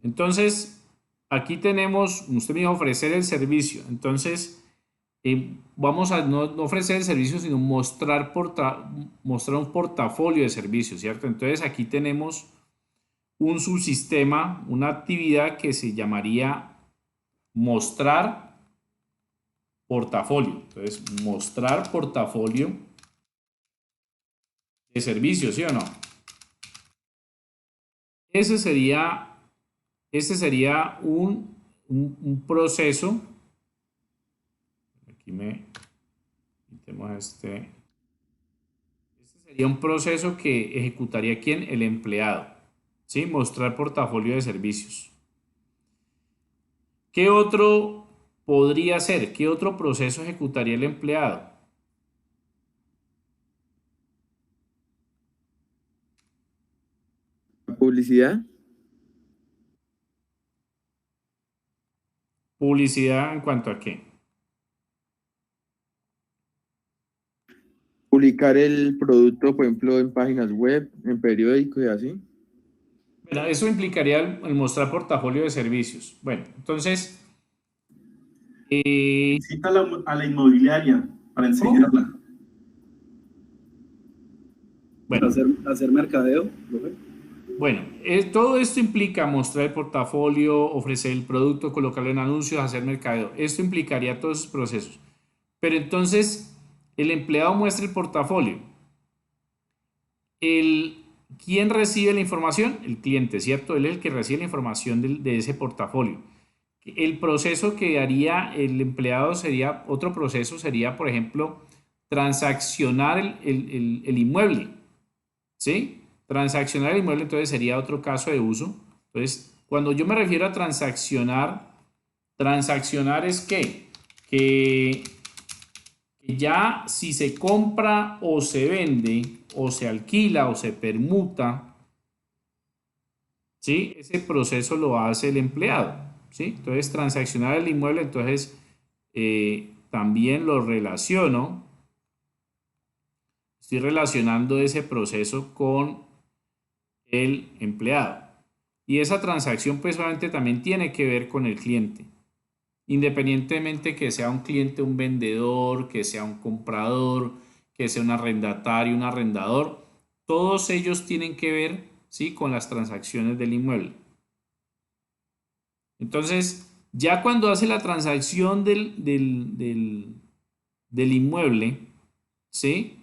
entonces aquí tenemos, usted me dijo ofrecer el servicio. Entonces, vamos a no ofrecer el servicio, sino mostrar un portafolio de servicios, ¿cierto? Entonces aquí tenemos un subsistema, una actividad que se llamaría mostrar portafolio. Entonces, mostrar portafolio de servicios, ¿sí o no? Ese sería un proceso. Aquí quitemos este. Este sería un proceso que ejecutaría ¿quién? El empleado. ¿Sí? Mostrar portafolio de servicios. ¿Qué otro podría ser? ¿Qué otro proceso ejecutaría el empleado? Publicidad. ¿Publicidad en cuanto a qué? Publicar el producto, por ejemplo, en páginas web, en periódicos y así. Bueno, eso implicaría el mostrar portafolio de servicios. Bueno, entonces... Cita a la inmobiliaria para enseñarla. Bueno, Para hacer mercadeo. Bueno, todo esto implica mostrar el portafolio, ofrecer el producto, colocarlo en anuncios, hacer mercadeo. Esto implicaría todos esos procesos. Pero entonces, el empleado muestra el portafolio. ¿Quién recibe la información? El cliente, ¿cierto? Él es el que recibe la información de ese portafolio. El proceso que haría el empleado sería, otro proceso sería, por ejemplo, transaccionar el inmueble, ¿sí? Transaccionar el inmueble, entonces sería otro caso de uso. Entonces, cuando yo me refiero a transaccionar es que ya si se compra o se vende o se alquila o se permuta, ¿sí? Ese proceso lo hace el empleado, ¿sí? Entonces, transaccionar el inmueble, entonces también lo relaciono, estoy relacionando ese proceso con el empleado. Y esa transacción pues obviamente también tiene que ver con el cliente. Independientemente que sea un cliente, un vendedor, que sea un comprador, que sea un arrendatario, un arrendador, todos ellos tienen que ver, ¿sí?, con las transacciones del inmueble. Entonces, ya cuando hace la transacción del inmueble, ¿sí?,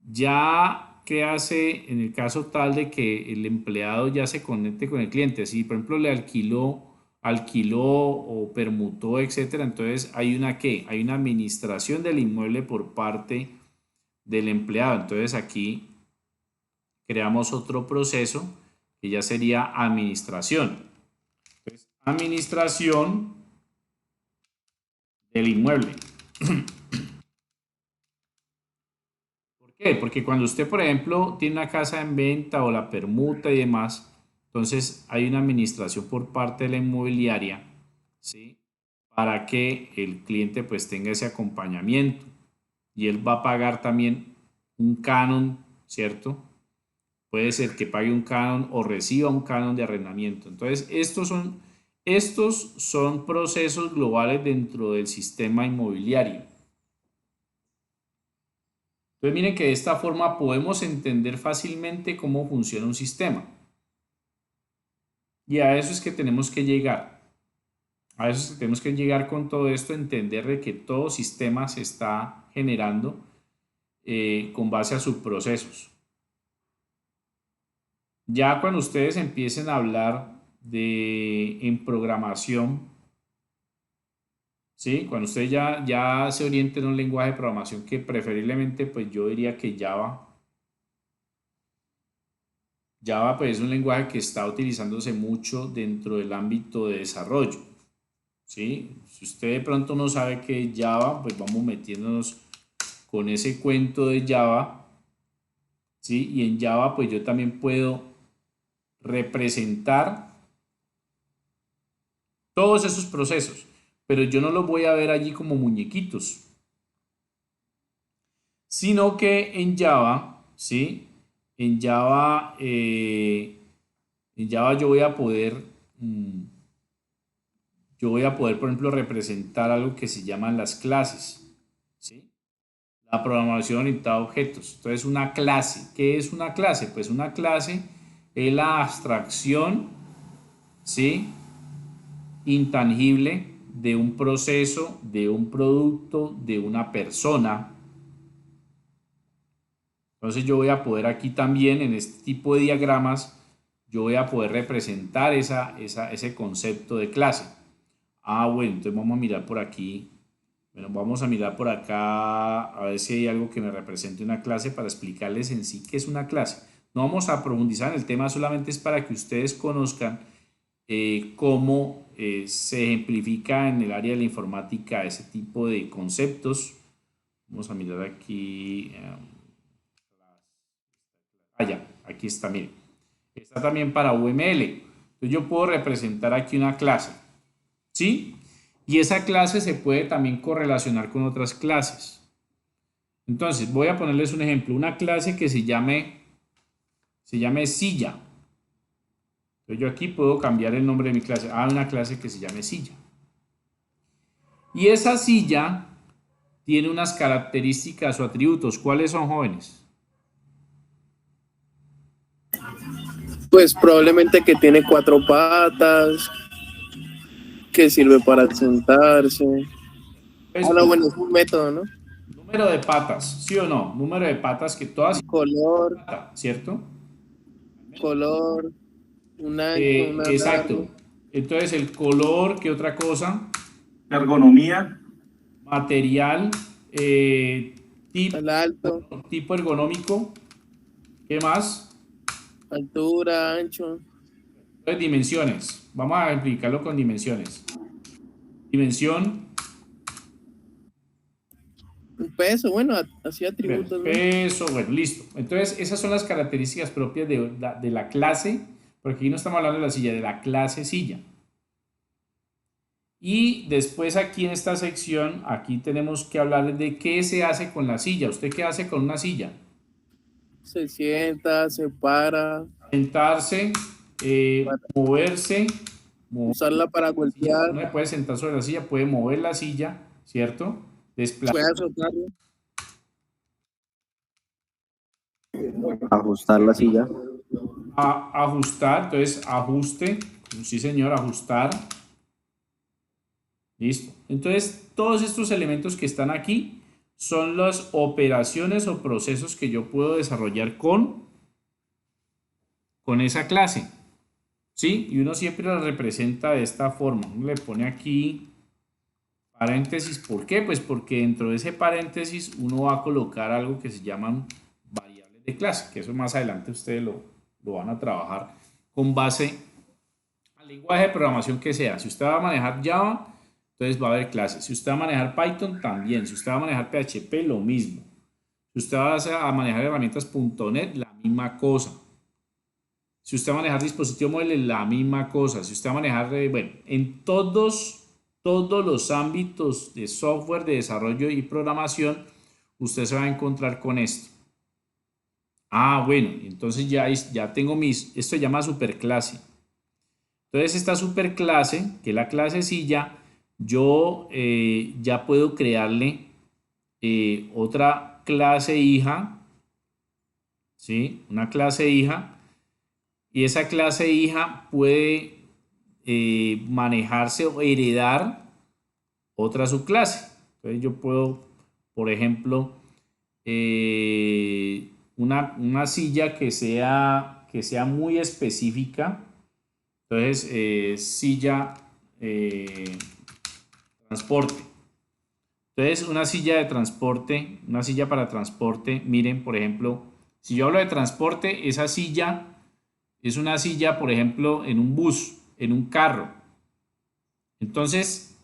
ya que hace en el caso tal de que el empleado ya se conecte con el cliente, si por ejemplo le alquiló o permutó, etcétera, entonces hay una hay una administración del inmueble por parte del empleado. Entonces aquí creamos otro proceso que ya sería administración. Entonces, administración del inmueble. ¿Por qué? Porque cuando usted, por ejemplo, tiene una casa en venta o la permuta y demás, entonces hay una administración por parte de la inmobiliaria, ¿sí?, para que el cliente pues tenga ese acompañamiento y él va a pagar también un canon, ¿cierto? Puede ser que pague un canon o reciba un canon de arrendamiento. Entonces, estos son procesos globales dentro del sistema inmobiliario. Entonces, miren que de esta forma podemos entender fácilmente cómo funciona un sistema. Y a eso es que tenemos que llegar. A eso es que tenemos que llegar con todo esto, entender de que todo sistema se está generando con base a sus procesos. Ya cuando ustedes empiecen a hablar en programación, ¿sí?, cuando ustedes ya se orienten en un lenguaje de programación que preferiblemente pues yo diría que Java. Java pues es un lenguaje que está utilizándose mucho dentro del ámbito de desarrollo, ¿sí? Si usted de pronto no sabe qué es Java, pues vamos metiéndonos con ese cuento de Java, ¿sí? Y en Java pues yo también puedo representar todos esos procesos, pero yo no los voy a ver allí como muñequitos, sino que en Java, ¿sí?, en Java yo voy a poder por ejemplo representar algo que se llaman las clases, ¿sí? La programación orientada a objetos. Entonces, una clase, ¿qué es una clase? Pues una clase es la abstracción, ¿sí?, intangible de un proceso, de un producto, de una persona. Entonces yo voy a poder aquí también en este tipo de diagramas, yo voy a poder representar ese concepto de clase. Bueno, entonces vamos a mirar por aquí. Bueno, vamos a mirar por acá a ver si hay algo que me represente una clase para explicarles en sí qué es una clase. No vamos a profundizar en el tema, solamente es para que ustedes conozcan cómo se ejemplifica en el área de la informática ese tipo de conceptos. Vamos a mirar aquí. Ya, aquí está, miren. Está también para UML. Entonces yo puedo representar aquí una clase, ¿sí? Y esa clase se puede también correlacionar con otras clases. Entonces voy a ponerles un ejemplo. Una clase que se llame silla. Entonces yo aquí puedo cambiar el nombre de mi clase a una clase que se llame silla. Y esa silla tiene unas características o atributos. ¿Cuáles son, jóvenes? Pues probablemente que tiene 4 patas, que sirve para sentarse. Bueno, es un método, ¿no? Número de patas, ¿sí o no? Número de patas que todas... Color. ¿Cierto? Color. Un ancho, exacto. largo. Entonces el color, ¿qué otra cosa? Ergonomía. Material. Tipo ergonómico. ¿Qué más? Altura, ancho. Entonces, dimensiones. Vamos a explicarlo con dimensiones. Dimensión. peso, bueno, así atributos, ¿no? Peso, bueno, listo. Entonces, esas son las características propias de la clase, porque aquí no estamos hablando de la silla, de la clase silla. Y después aquí en esta sección, aquí tenemos que hablar de qué se hace con la silla. ¿Usted qué hace con una silla? Se sienta, se para. Sentarse, moverse. Usarla para golpear. Uno puede sentar sobre la silla, puede mover la silla, ¿cierto? Desplazar. Puede azotarlo. Ajustar la silla. Ajustar, entonces ajuste. Sí, señor, ajustar. Listo. Entonces, todos estos elementos que están aquí son las operaciones o procesos que yo puedo desarrollar con esa clase. ¿Sí? Y uno siempre la representa de esta forma. Uno le pone aquí paréntesis. ¿Por qué? Pues porque dentro de ese paréntesis uno va a colocar algo que se llaman variables de clase, que eso más adelante ustedes lo van a trabajar con base al lenguaje de programación que sea. Si usted va a manejar Java, entonces va a haber clases. Si usted va a manejar Python, también. Si usted va a manejar PHP, lo mismo. Si usted va a manejar herramientas .NET, la misma cosa. Si usted va a manejar dispositivo móvil, la misma cosa. Si usted va a manejar, bueno, en todos los ámbitos de software, de desarrollo y programación, usted se va a encontrar con esto. Bueno, entonces ya tengo esto se llama superclase. Entonces esta superclase, que es la clase silla, yo ya puedo crearle otra clase hija, ¿sí? Una clase hija, y esa clase hija puede manejarse o heredar otra subclase. Entonces yo puedo, por ejemplo, una silla que sea muy específica. Entonces, silla transporte. Entonces, una silla de transporte, una silla para transporte, miren, por ejemplo, si yo hablo de transporte, esa silla es una silla, por ejemplo, en un bus, en un carro. Entonces,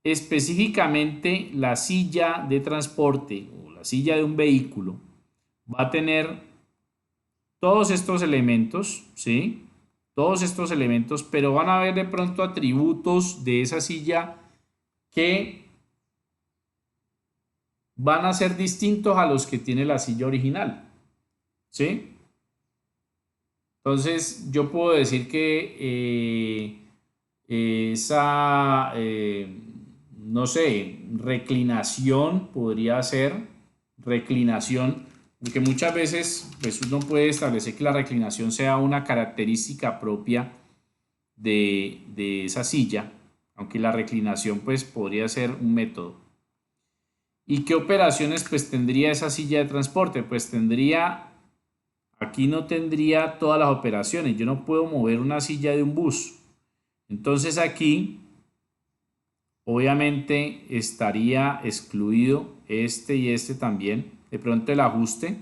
específicamente la silla de transporte o la silla de un vehículo va a tener todos estos elementos, ¿sí? Todos estos elementos, pero van a haber de pronto atributos de esa silla que van a ser distintos a los que tiene la silla original, ¿sí? Entonces, yo puedo decir que esa, no sé, reclinación podría ser reclinación, porque muchas veces pues uno puede establecer que la reclinación sea una característica propia de esa silla, aunque la reclinación pues podría ser un método. ¿Y qué operaciones pues tendría esa silla de transporte? Pues tendría, aquí no tendría todas las operaciones, yo no puedo mover una silla de un bus. Entonces aquí obviamente estaría excluido este y este también, de pronto el ajuste.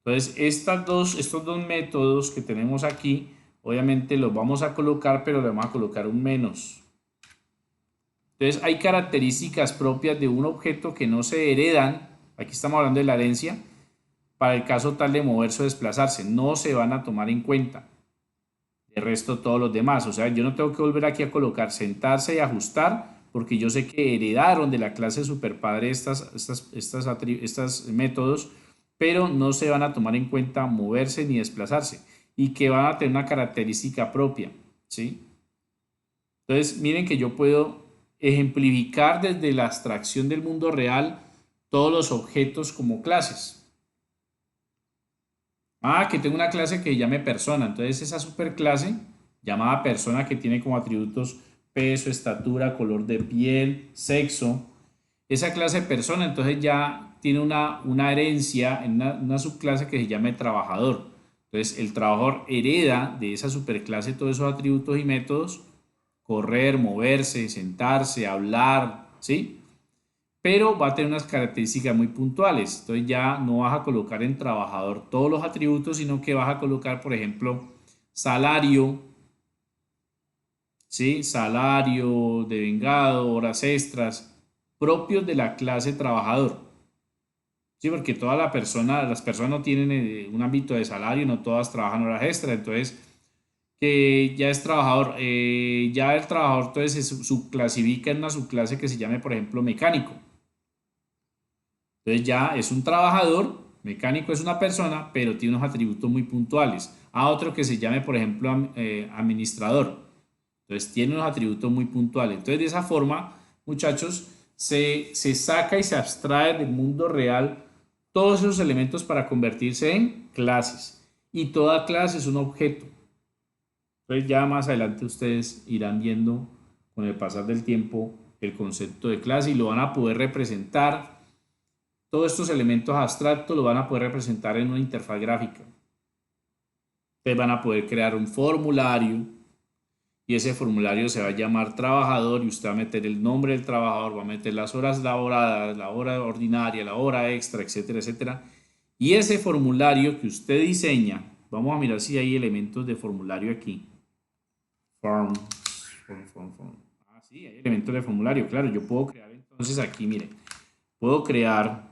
Entonces estos dos métodos que tenemos aquí, obviamente los vamos a colocar, pero le vamos a colocar un menos. Entonces hay características propias de un objeto que no se heredan, aquí estamos hablando de la herencia, para el caso tal de moverse o desplazarse, no se van a tomar en cuenta. De resto todos los demás, o sea, yo no tengo que volver aquí a colocar sentarse y ajustar, porque yo sé que heredaron de la clase superpadre estos métodos, pero no se van a tomar en cuenta moverse ni desplazarse, y que van a tener una característica propia, ¿sí? Entonces miren que yo puedo ejemplificar desde la abstracción del mundo real todos los objetos como clases. Que tengo una clase que llame persona, entonces esa superclase llamada persona, que tiene como atributos peso, estatura, color de piel, sexo, esa clase persona entonces ya tiene una herencia en una subclase que se llama trabajador. Entonces el trabajador hereda de esa superclase todos esos atributos y métodos: correr, moverse, sentarse, hablar, ¿sí? Pero va a tener unas características muy puntuales. Entonces ya no vas a colocar en trabajador todos los atributos, sino que vas a colocar, por ejemplo, salario, ¿sí? Salario, devengado, horas extras. propios de la clase trabajador. Sí, porque las personas no tienen un ámbito de salario, no todas trabajan horas extra, entonces que ya es trabajador, ya el trabajador entonces se subclasifica en una subclase que se llame, por ejemplo, mecánico. Entonces ya es un trabajador, mecánico es una persona, pero tiene unos atributos muy puntuales. A otro que se llame, por ejemplo, administrador. Entonces tiene unos atributos muy puntuales. Entonces de esa forma, muchachos, se saca y se abstrae del mundo real todos esos elementos para convertirse en clases. Y toda clase es un objeto. Entonces ya más adelante ustedes irán viendo con el pasar del tiempo el concepto de clase y lo van a poder representar. Todos estos elementos abstractos lo van a poder representar en una interfaz gráfica. Ustedes van a poder crear un formulario y ese formulario se va a llamar trabajador y usted va a meter el nombre del trabajador, va a meter las horas laboradas, la hora ordinaria, la hora extra, etcétera, etcétera. Y ese formulario que usted diseña, vamos a mirar si hay elementos de formulario aquí. Form. Ah, sí, hay elementos de formulario, claro, yo puedo crear entonces aquí, miren, puedo crear,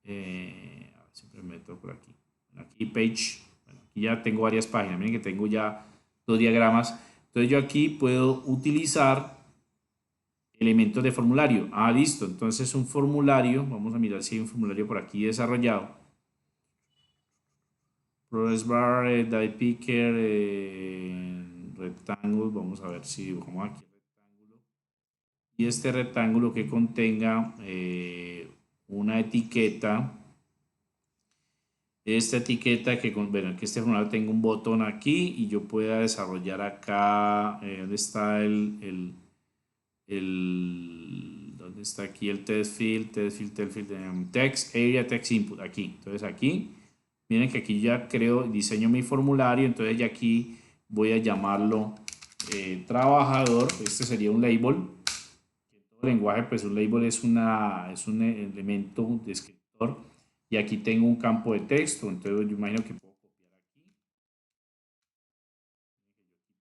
siempre me meto por aquí, aquí page, bueno, aquí ya tengo varias páginas, miren que tengo ya 2 diagramas, entonces yo aquí puedo utilizar elementos de formulario. Ah, listo, entonces un formulario, vamos a mirar si hay un formulario por aquí desarrollado. Progress bar, die picker, rectángulo, vamos a ver si dibujamos aquí el rectángulo. Y este rectángulo que contenga una etiqueta. Esta etiqueta que, bueno, que este formulario tenga un botón aquí y yo pueda desarrollar acá, ¿dónde está dónde está aquí el text field, text area, text input, aquí. Entonces aquí, miren que aquí ya diseño mi formulario, entonces ya aquí voy a llamarlo trabajador, este sería un label. En todo lenguaje, pues un label es un elemento descriptor. Y aquí tengo un campo de texto, entonces yo imagino que puedo copiar aquí.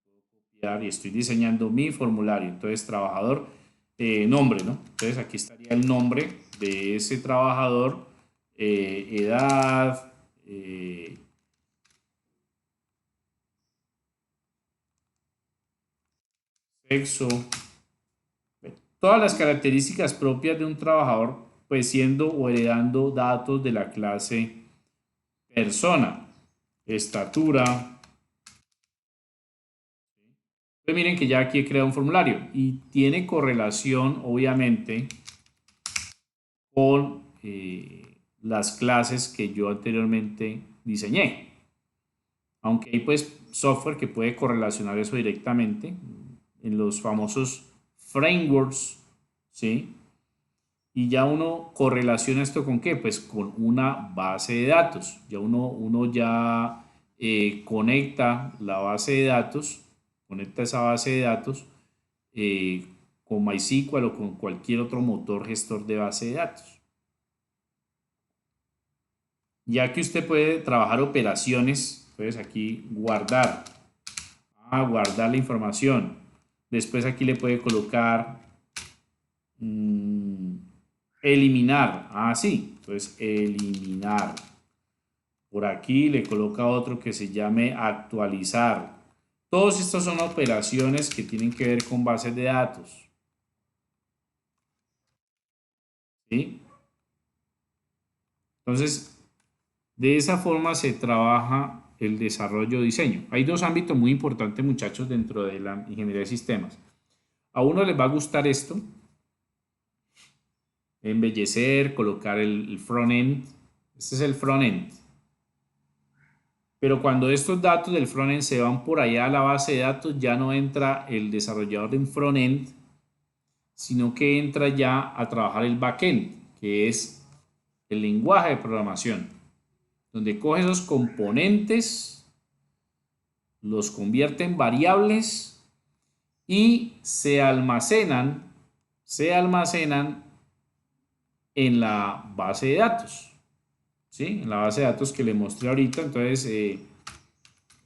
Puedo copiar y estoy diseñando mi formulario. Entonces, trabajador, nombre, ¿no? Entonces, aquí estaría el nombre de ese trabajador, edad, sexo, todas las características propias de un trabajador, pues siendo o heredando datos de la clase persona, estatura. Pues miren que ya aquí he creado un formulario y tiene correlación obviamente con las clases que yo anteriormente diseñé. Aunque hay pues software que puede correlacionar eso directamente en los famosos frameworks, ¿sí? Y ya uno correlaciona esto con ¿qué? Pues con una base de datos. Ya uno ya conecta la base de datos, conecta esa base de datos con MySQL o con cualquier otro motor gestor de base de datos. Ya que usted puede trabajar operaciones, entonces aquí guardar, guardar la información. Después aquí le puede colocar eliminar, sí, entonces eliminar. Por aquí le coloca otro que se llame actualizar. Todos estos son operaciones que tienen que ver con bases de datos. ¿Sí? Entonces, de esa forma se trabaja el desarrollo diseño. Hay 2 ámbitos muy importantes, muchachos, dentro de la ingeniería de sistemas. A uno les va a gustar esto, embellecer, colocar el front-end. Este es el front-end. Pero cuando estos datos del front-end se van por allá a la base de datos, ya no entra el desarrollador en front-end, sino que entra ya a trabajar el back-end, que es el lenguaje de programación, donde coge esos componentes, los convierte en variables y se almacenan en la base de datos. ¿Sí? En la base de datos que le mostré ahorita. Entonces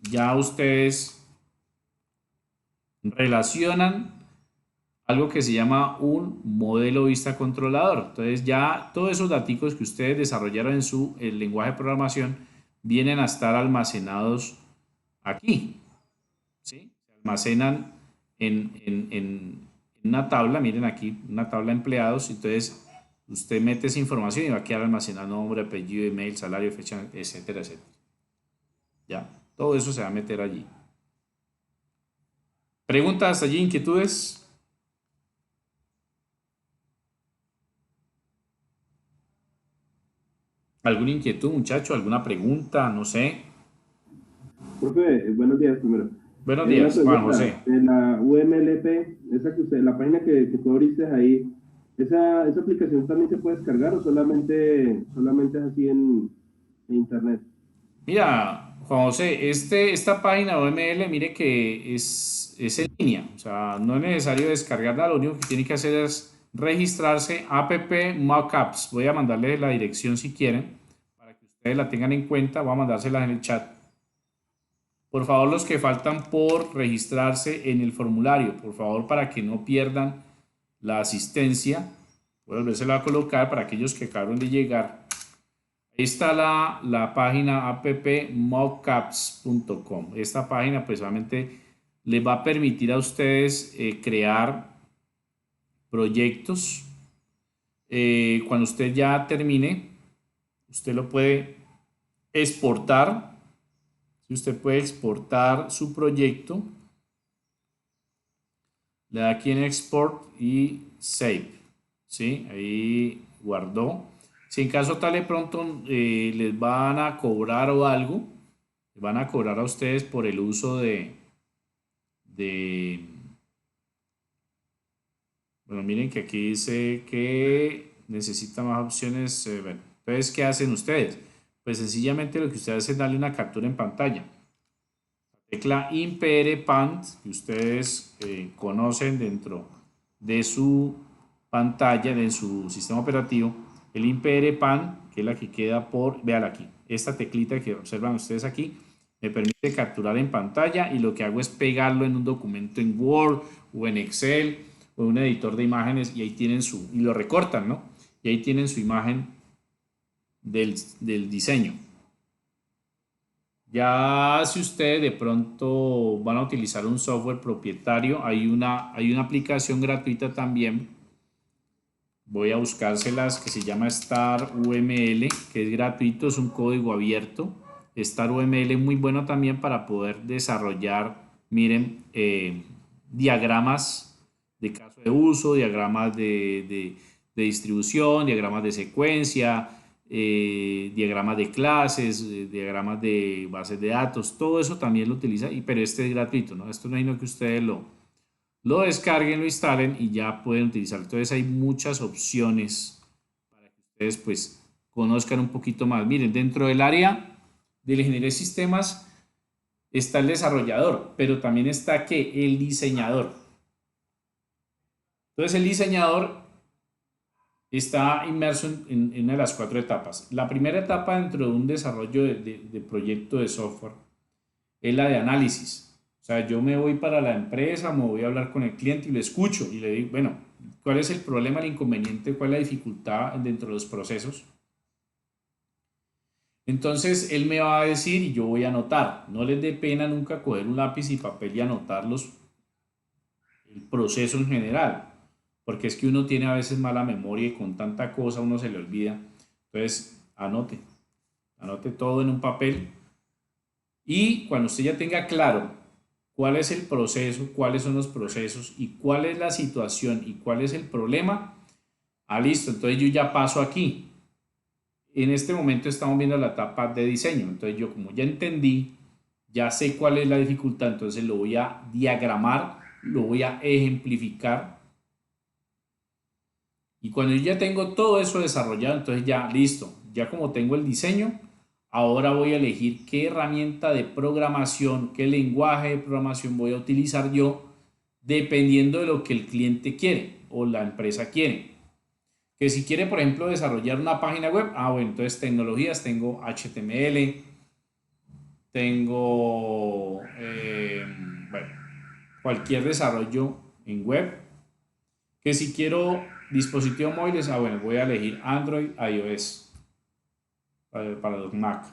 ya ustedes relacionan algo que se llama un modelo vista controlador. Entonces ya todos esos datos que ustedes desarrollaron en su lenguaje de programación vienen a estar almacenados aquí, ¿sí? Se almacenan en una tabla, miren aquí, una tabla de empleados. Entonces usted mete esa información y va a quedar almacenado nombre, apellido, email, salario, fecha, etcétera, etcétera. Ya, todo eso se va a meter allí. ¿Preguntas hasta allí? ¿Inquietudes? ¿Alguna inquietud, muchacho? ¿Alguna pregunta? No sé. Profe, buenos días primero. Buenos días, Juan José. La UMLP, esa que usted, la página que tú abriste ahí, ¿esa aplicación también se puede descargar o solamente es así en internet? Mira, Juan José, esta página OML, mire que es en línea, o sea, no es necesario descargarla, lo único que tiene que hacer es registrarse, app mockups. Voy a mandarles la dirección si quieren, para que ustedes la tengan en cuenta, voy a mandársela en el chat. Por favor, los que faltan por registrarse en el formulario, por favor, para que no pierdan la asistencia, voy a volvérsela a colocar para aquellos que acabaron de llegar. Ahí está la página appmockups.com. Esta página pues solamente les va a permitir a ustedes crear proyectos. Cuando usted ya termine, usted lo puede exportar. Si usted puede exportar su proyecto, le da aquí en Export y Save. ¿Sí? Ahí guardó. Si en caso tal de pronto les van a cobrar o algo, les van a cobrar a ustedes por el uso bueno, miren que aquí dice que necesita más opciones. Bueno, entonces, ¿qué hacen ustedes? Pues sencillamente lo que ustedes hacen es darle una captura en pantalla. La tecla IMPRPANT, que ustedes conocen dentro de su pantalla, de su sistema operativo, el IMPRPAN, que es la que queda por, véala aquí, esta teclita que observan ustedes aquí, me permite capturar en pantalla y lo que hago es pegarlo en un documento en Word o en Excel o en un editor de imágenes y ahí tienen y lo recortan, ¿no? Y ahí tienen su imagen del diseño. Ya si ustedes de pronto van a utilizar un software propietario, hay una aplicación gratuita también. Voy a buscárselas que se llama StarUML, que es gratuito, es un código abierto. StarUML es muy bueno también para poder desarrollar, miren, diagramas de caso de uso, diagramas de distribución, diagramas de secuencia, diagramas de clases, diagramas de bases de datos, todo eso también lo utiliza, pero este es gratuito, ¿no? Esto no es que ustedes lo descarguen, lo instalen y ya pueden utilizarlo. Entonces hay muchas opciones para que ustedes pues conozcan un poquito más. Miren, dentro del área de la ingeniería de sistemas está el desarrollador, pero también está ¿qué? El diseñador. Entonces el diseñador está inmerso en una de las 4 etapas. La primera etapa dentro de un desarrollo de proyecto de software es la de análisis. O sea, yo me voy para la empresa, me voy a hablar con el cliente y lo escucho y le digo, bueno, ¿cuál es el problema, el inconveniente, cuál es la dificultad dentro de los procesos? Entonces él me va a decir y yo voy a anotar. No les dé pena nunca coger un lápiz y papel y anotar el proceso en general, porque es que uno tiene a veces mala memoria y con tanta cosa uno se le olvida. Entonces anote todo en un papel y cuando usted ya tenga claro cuál es el proceso, cuáles son los procesos y cuál es la situación y cuál es el problema, listo, entonces yo ya paso aquí. En este momento estamos viendo la etapa de diseño, entonces yo como ya entendí, ya sé cuál es la dificultad, entonces lo voy a diagramar, lo voy a ejemplificar y cuando yo ya tengo todo eso desarrollado, entonces ya listo, ya como tengo el diseño, ahora voy a elegir qué herramienta de programación, qué lenguaje de programación voy a utilizar yo, dependiendo de lo que el cliente quiere o la empresa quiere. Que si quiere, por ejemplo, desarrollar una página web, bueno, entonces tecnologías, tengo HTML, tengo, bueno, cualquier desarrollo en web, Que si quiero dispositivos móviles, bueno, voy a elegir Android, iOS para los Mac.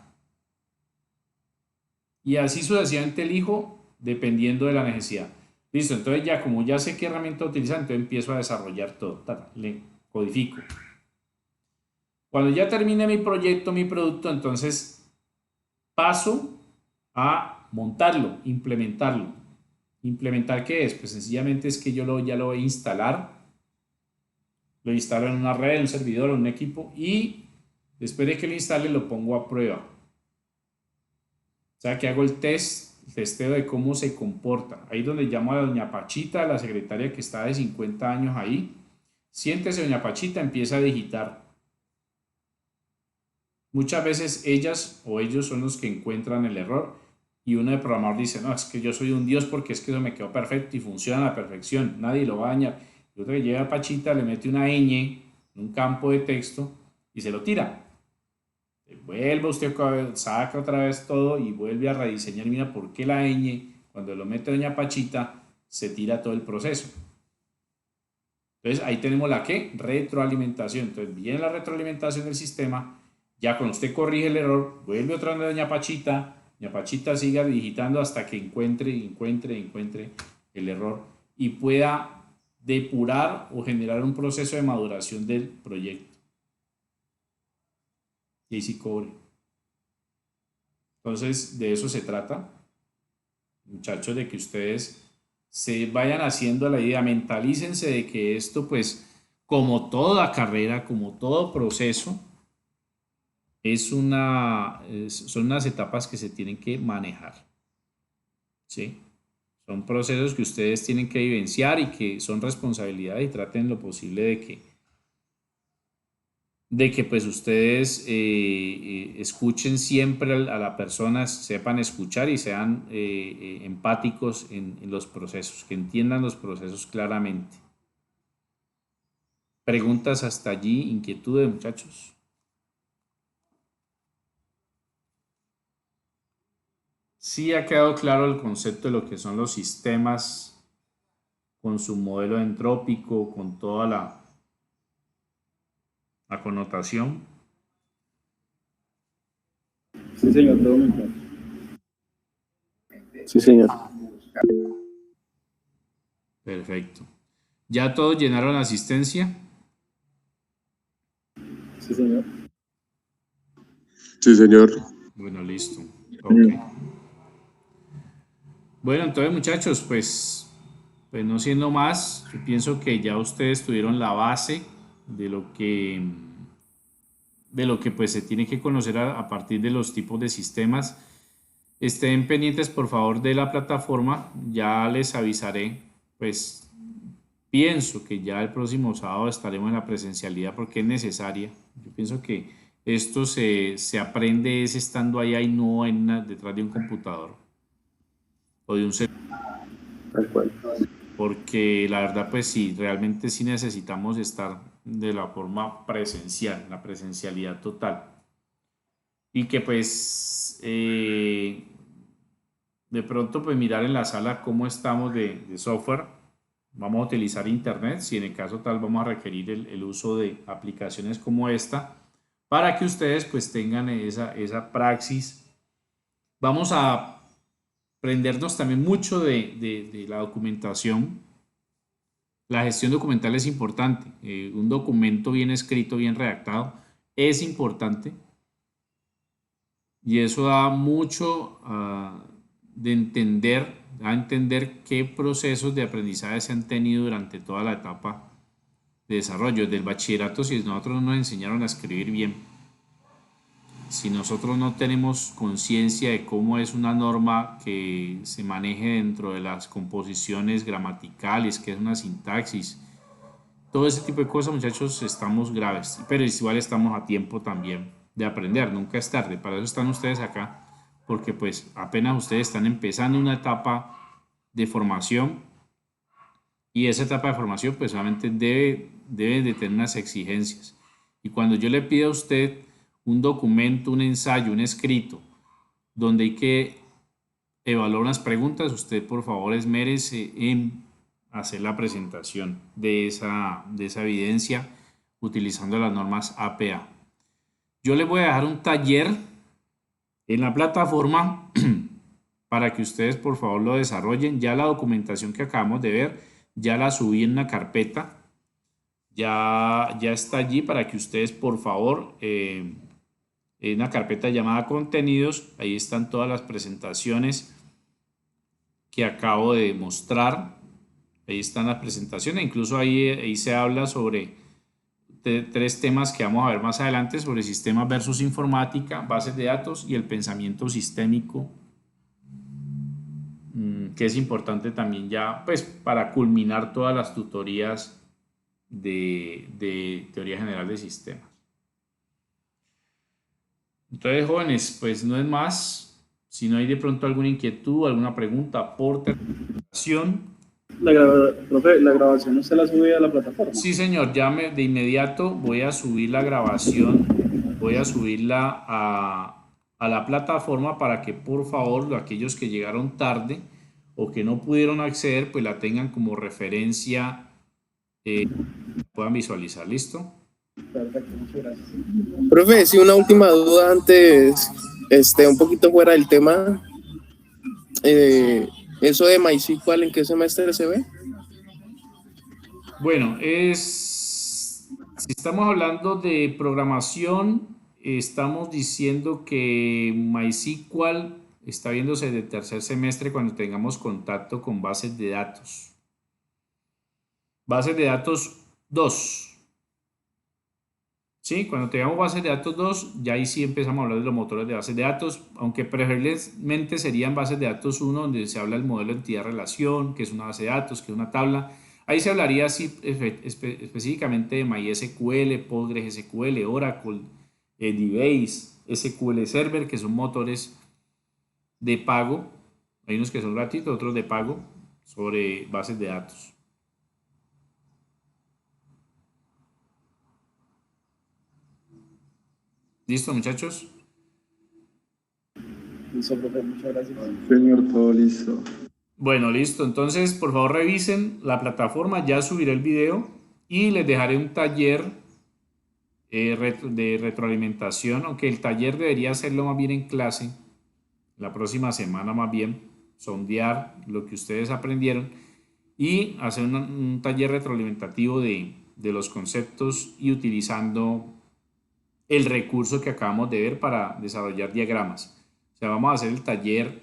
Y así sucesivamente elijo dependiendo de la necesidad. Listo, entonces ya como ya sé qué herramienta utilizar, entonces empiezo a desarrollar todo. Le codifico. Cuando ya termine mi proyecto, mi producto, entonces paso a montarlo, implementarlo. ¿Implementar qué es? Pues sencillamente es que yo ya lo voy a instalar. Lo instalo en una red, en un servidor, en un equipo y después de que lo instale lo pongo a prueba. O sea que hago el testeo de cómo se comporta. Ahí donde llamo a doña Pachita, la secretaria que está de 50 años ahí. Siéntese doña Pachita, empieza a digitar. Muchas veces ellas o ellos son los que encuentran el error y uno de programador dice, no, es que yo soy un dios porque es que eso me quedó perfecto y funciona a la perfección, nadie lo va a dañar. Y otro que llega a Pachita, le mete una ñ en un campo de texto y se lo tira. Vuelve usted, saca otra vez todo y vuelve a rediseñar. Mira por qué la ñ, cuando lo mete doña Pachita, se tira todo el proceso. Entonces ahí tenemos la ¿qué? Retroalimentación. Entonces viene la retroalimentación del sistema. Ya cuando usted corrige el error, vuelve otra vez a doña Pachita siga digitando hasta que encuentre el error y pueda depurar o generar un proceso de maduración del proyecto. Y ahí sí cobre. Entonces, de eso se trata, muchachos, de que ustedes se vayan haciendo la idea, mentalícense de que esto, pues, como toda carrera, como todo proceso, son unas etapas que se tienen que manejar. ¿Sí? Son procesos que ustedes tienen que vivenciar y que son responsabilidades y traten lo posible de que pues ustedes escuchen siempre a la persona, sepan escuchar y sean empáticos en los procesos, que entiendan los procesos claramente. ¿Preguntas hasta allí? ¿Inquietudes, muchachos? Sí ha quedado claro el concepto de lo que son los sistemas con su modelo entrópico, con toda la connotación. Sí, señor, todo muy claro. Sí, señor. Perfecto. ¿Ya todos llenaron asistencia? Sí, señor. Sí, señor. Bueno, listo. Ok. Bueno, entonces, muchachos, pues no siendo más, yo pienso que ya ustedes tuvieron la base de lo que pues se tiene que conocer a partir de los tipos de sistemas. Estén pendientes, por favor, de la plataforma. Ya les avisaré, pues pienso que ya el próximo sábado estaremos en la presencialidad porque es necesaria. Yo pienso que esto se aprende es estando allá y no detrás de un computador o de un celular. Tal cual. Porque la verdad, pues sí, realmente sí necesitamos estar de la forma presencial, la presencialidad total. Y que pues de pronto pues mirar en la sala cómo estamos de software. Vamos a utilizar internet, si en el caso tal vamos a requerir el uso de aplicaciones como esta para que ustedes pues tengan esa praxis. Vamos a aprendernos también mucho de la documentación. La gestión documental es importante. Un documento bien escrito, bien redactado, es importante. Y eso da mucho de entender, da a entender qué procesos de aprendizaje se han tenido durante toda la etapa de desarrollo. Del bachillerato, si nosotros nos enseñaron a escribir bien, si nosotros no tenemos conciencia de cómo es una norma que se maneje dentro de las composiciones gramaticales, que es una sintaxis, todo ese tipo de cosas, muchachos, estamos graves, pero igual estamos a tiempo también de aprender, nunca es tarde, para eso están ustedes acá, porque pues apenas ustedes están empezando una etapa de formación y esa etapa de formación pues solamente debe de tener unas exigencias. Y cuando yo le pido a usted un documento, un ensayo, un escrito, donde hay que evaluar unas preguntas, usted por favor esmérese en hacer la presentación de esa evidencia utilizando las normas APA. Yo les voy a dejar un taller en la plataforma para que ustedes por favor lo desarrollen. Ya la documentación que acabamos de ver, ya la subí en una carpeta. Ya está allí para que ustedes por favor, en una carpeta llamada contenidos, ahí están todas las presentaciones que acabo de mostrar. Ahí están las presentaciones, incluso ahí se habla sobre tres temas que vamos a ver más adelante, sobre sistemas versus informática, bases de datos y el pensamiento sistémico, que es importante también ya pues para culminar todas las tutorías de teoría general de sistemas. Entonces, jóvenes, pues no es más. Si no hay de pronto alguna inquietud, alguna pregunta, aporte, recomendación. Profe, ¿la grabación usted la sube a la plataforma? Sí, señor, de inmediato voy a subir la grabación, voy a subirla a la plataforma para que por favor aquellos que llegaron tarde o que no pudieron acceder, pues la tengan como referencia, puedan visualizar. ¿Listo? Perfecto, muchas gracias. Profe, sí, una última duda antes, un poquito fuera del tema. ¿Eso de MySQL en qué semestre se ve? Bueno, si estamos hablando de programación, estamos diciendo que MySQL está viéndose de tercer semestre cuando tengamos contacto con bases de datos. Bases de datos 2. ¿Sí? Cuando tengamos bases de datos 2, ya ahí sí empezamos a hablar de los motores de bases de datos, aunque preferiblemente serían bases de datos 1, donde se habla del modelo de entidad-relación, que es una base de datos, que es una tabla. Ahí se hablaría así, específicamente de MySQL, PostgreSQL, Oracle, DBase, SQL Server, que son motores de pago. Hay unos que son gratuitos, otros de pago, sobre bases de datos. ¿Listo, muchachos? Listo, profe, muchas gracias. Señor, todo listo. Bueno, listo. Entonces, por favor, revisen la plataforma. Ya subiré el video y les dejaré un taller de retroalimentación, aunque el taller debería hacerlo más bien en clase, la próxima semana más bien, sondear lo que ustedes aprendieron y hacer un taller retroalimentativo de los conceptos y utilizando el recurso que acabamos de ver para desarrollar diagramas. O sea, vamos a hacer el taller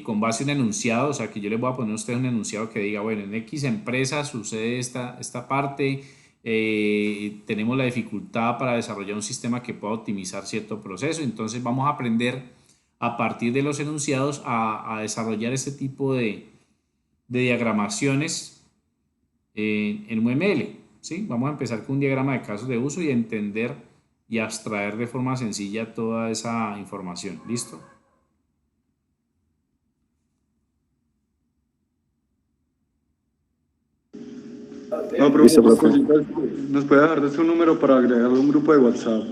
con base en un enunciado, o sea, que yo les voy a poner a ustedes un enunciado que diga, bueno, en X empresa sucede esta parte, tenemos la dificultad para desarrollar un sistema que pueda optimizar cierto proceso, entonces vamos a aprender a partir de los enunciados a desarrollar este tipo de diagramaciones en UML, ¿sí? Vamos a empezar con un diagrama de casos de uso y entender y abstraer de forma sencilla toda esa información. ¿Listo? No, profe, ¿nos puede dejar de su número para agregarlo a un grupo de WhatsApp?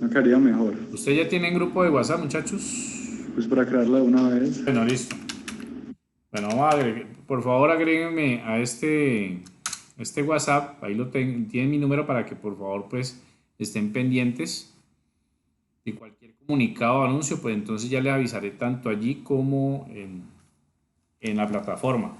Me quedaría mejor. ¿Ustedes ya tienen grupo de WhatsApp, muchachos? Pues para crearla de una vez. Bueno, listo. Bueno, vamos a agregar. Por favor, agréguenme a este WhatsApp. Ahí tienen mi número para que por favor pues estén pendientes de cualquier comunicado o anuncio, pues entonces ya les avisaré tanto allí como en la plataforma.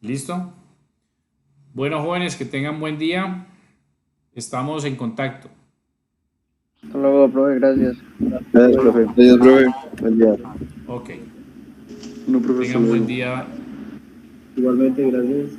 ¿Listo? Bueno, jóvenes, que tengan buen día. Estamos en contacto. Hasta luego, profe, gracias. Gracias, profe. Gracias, profe. Buen día. Ok. No, profe, tengan buen día. Igualmente, gracias.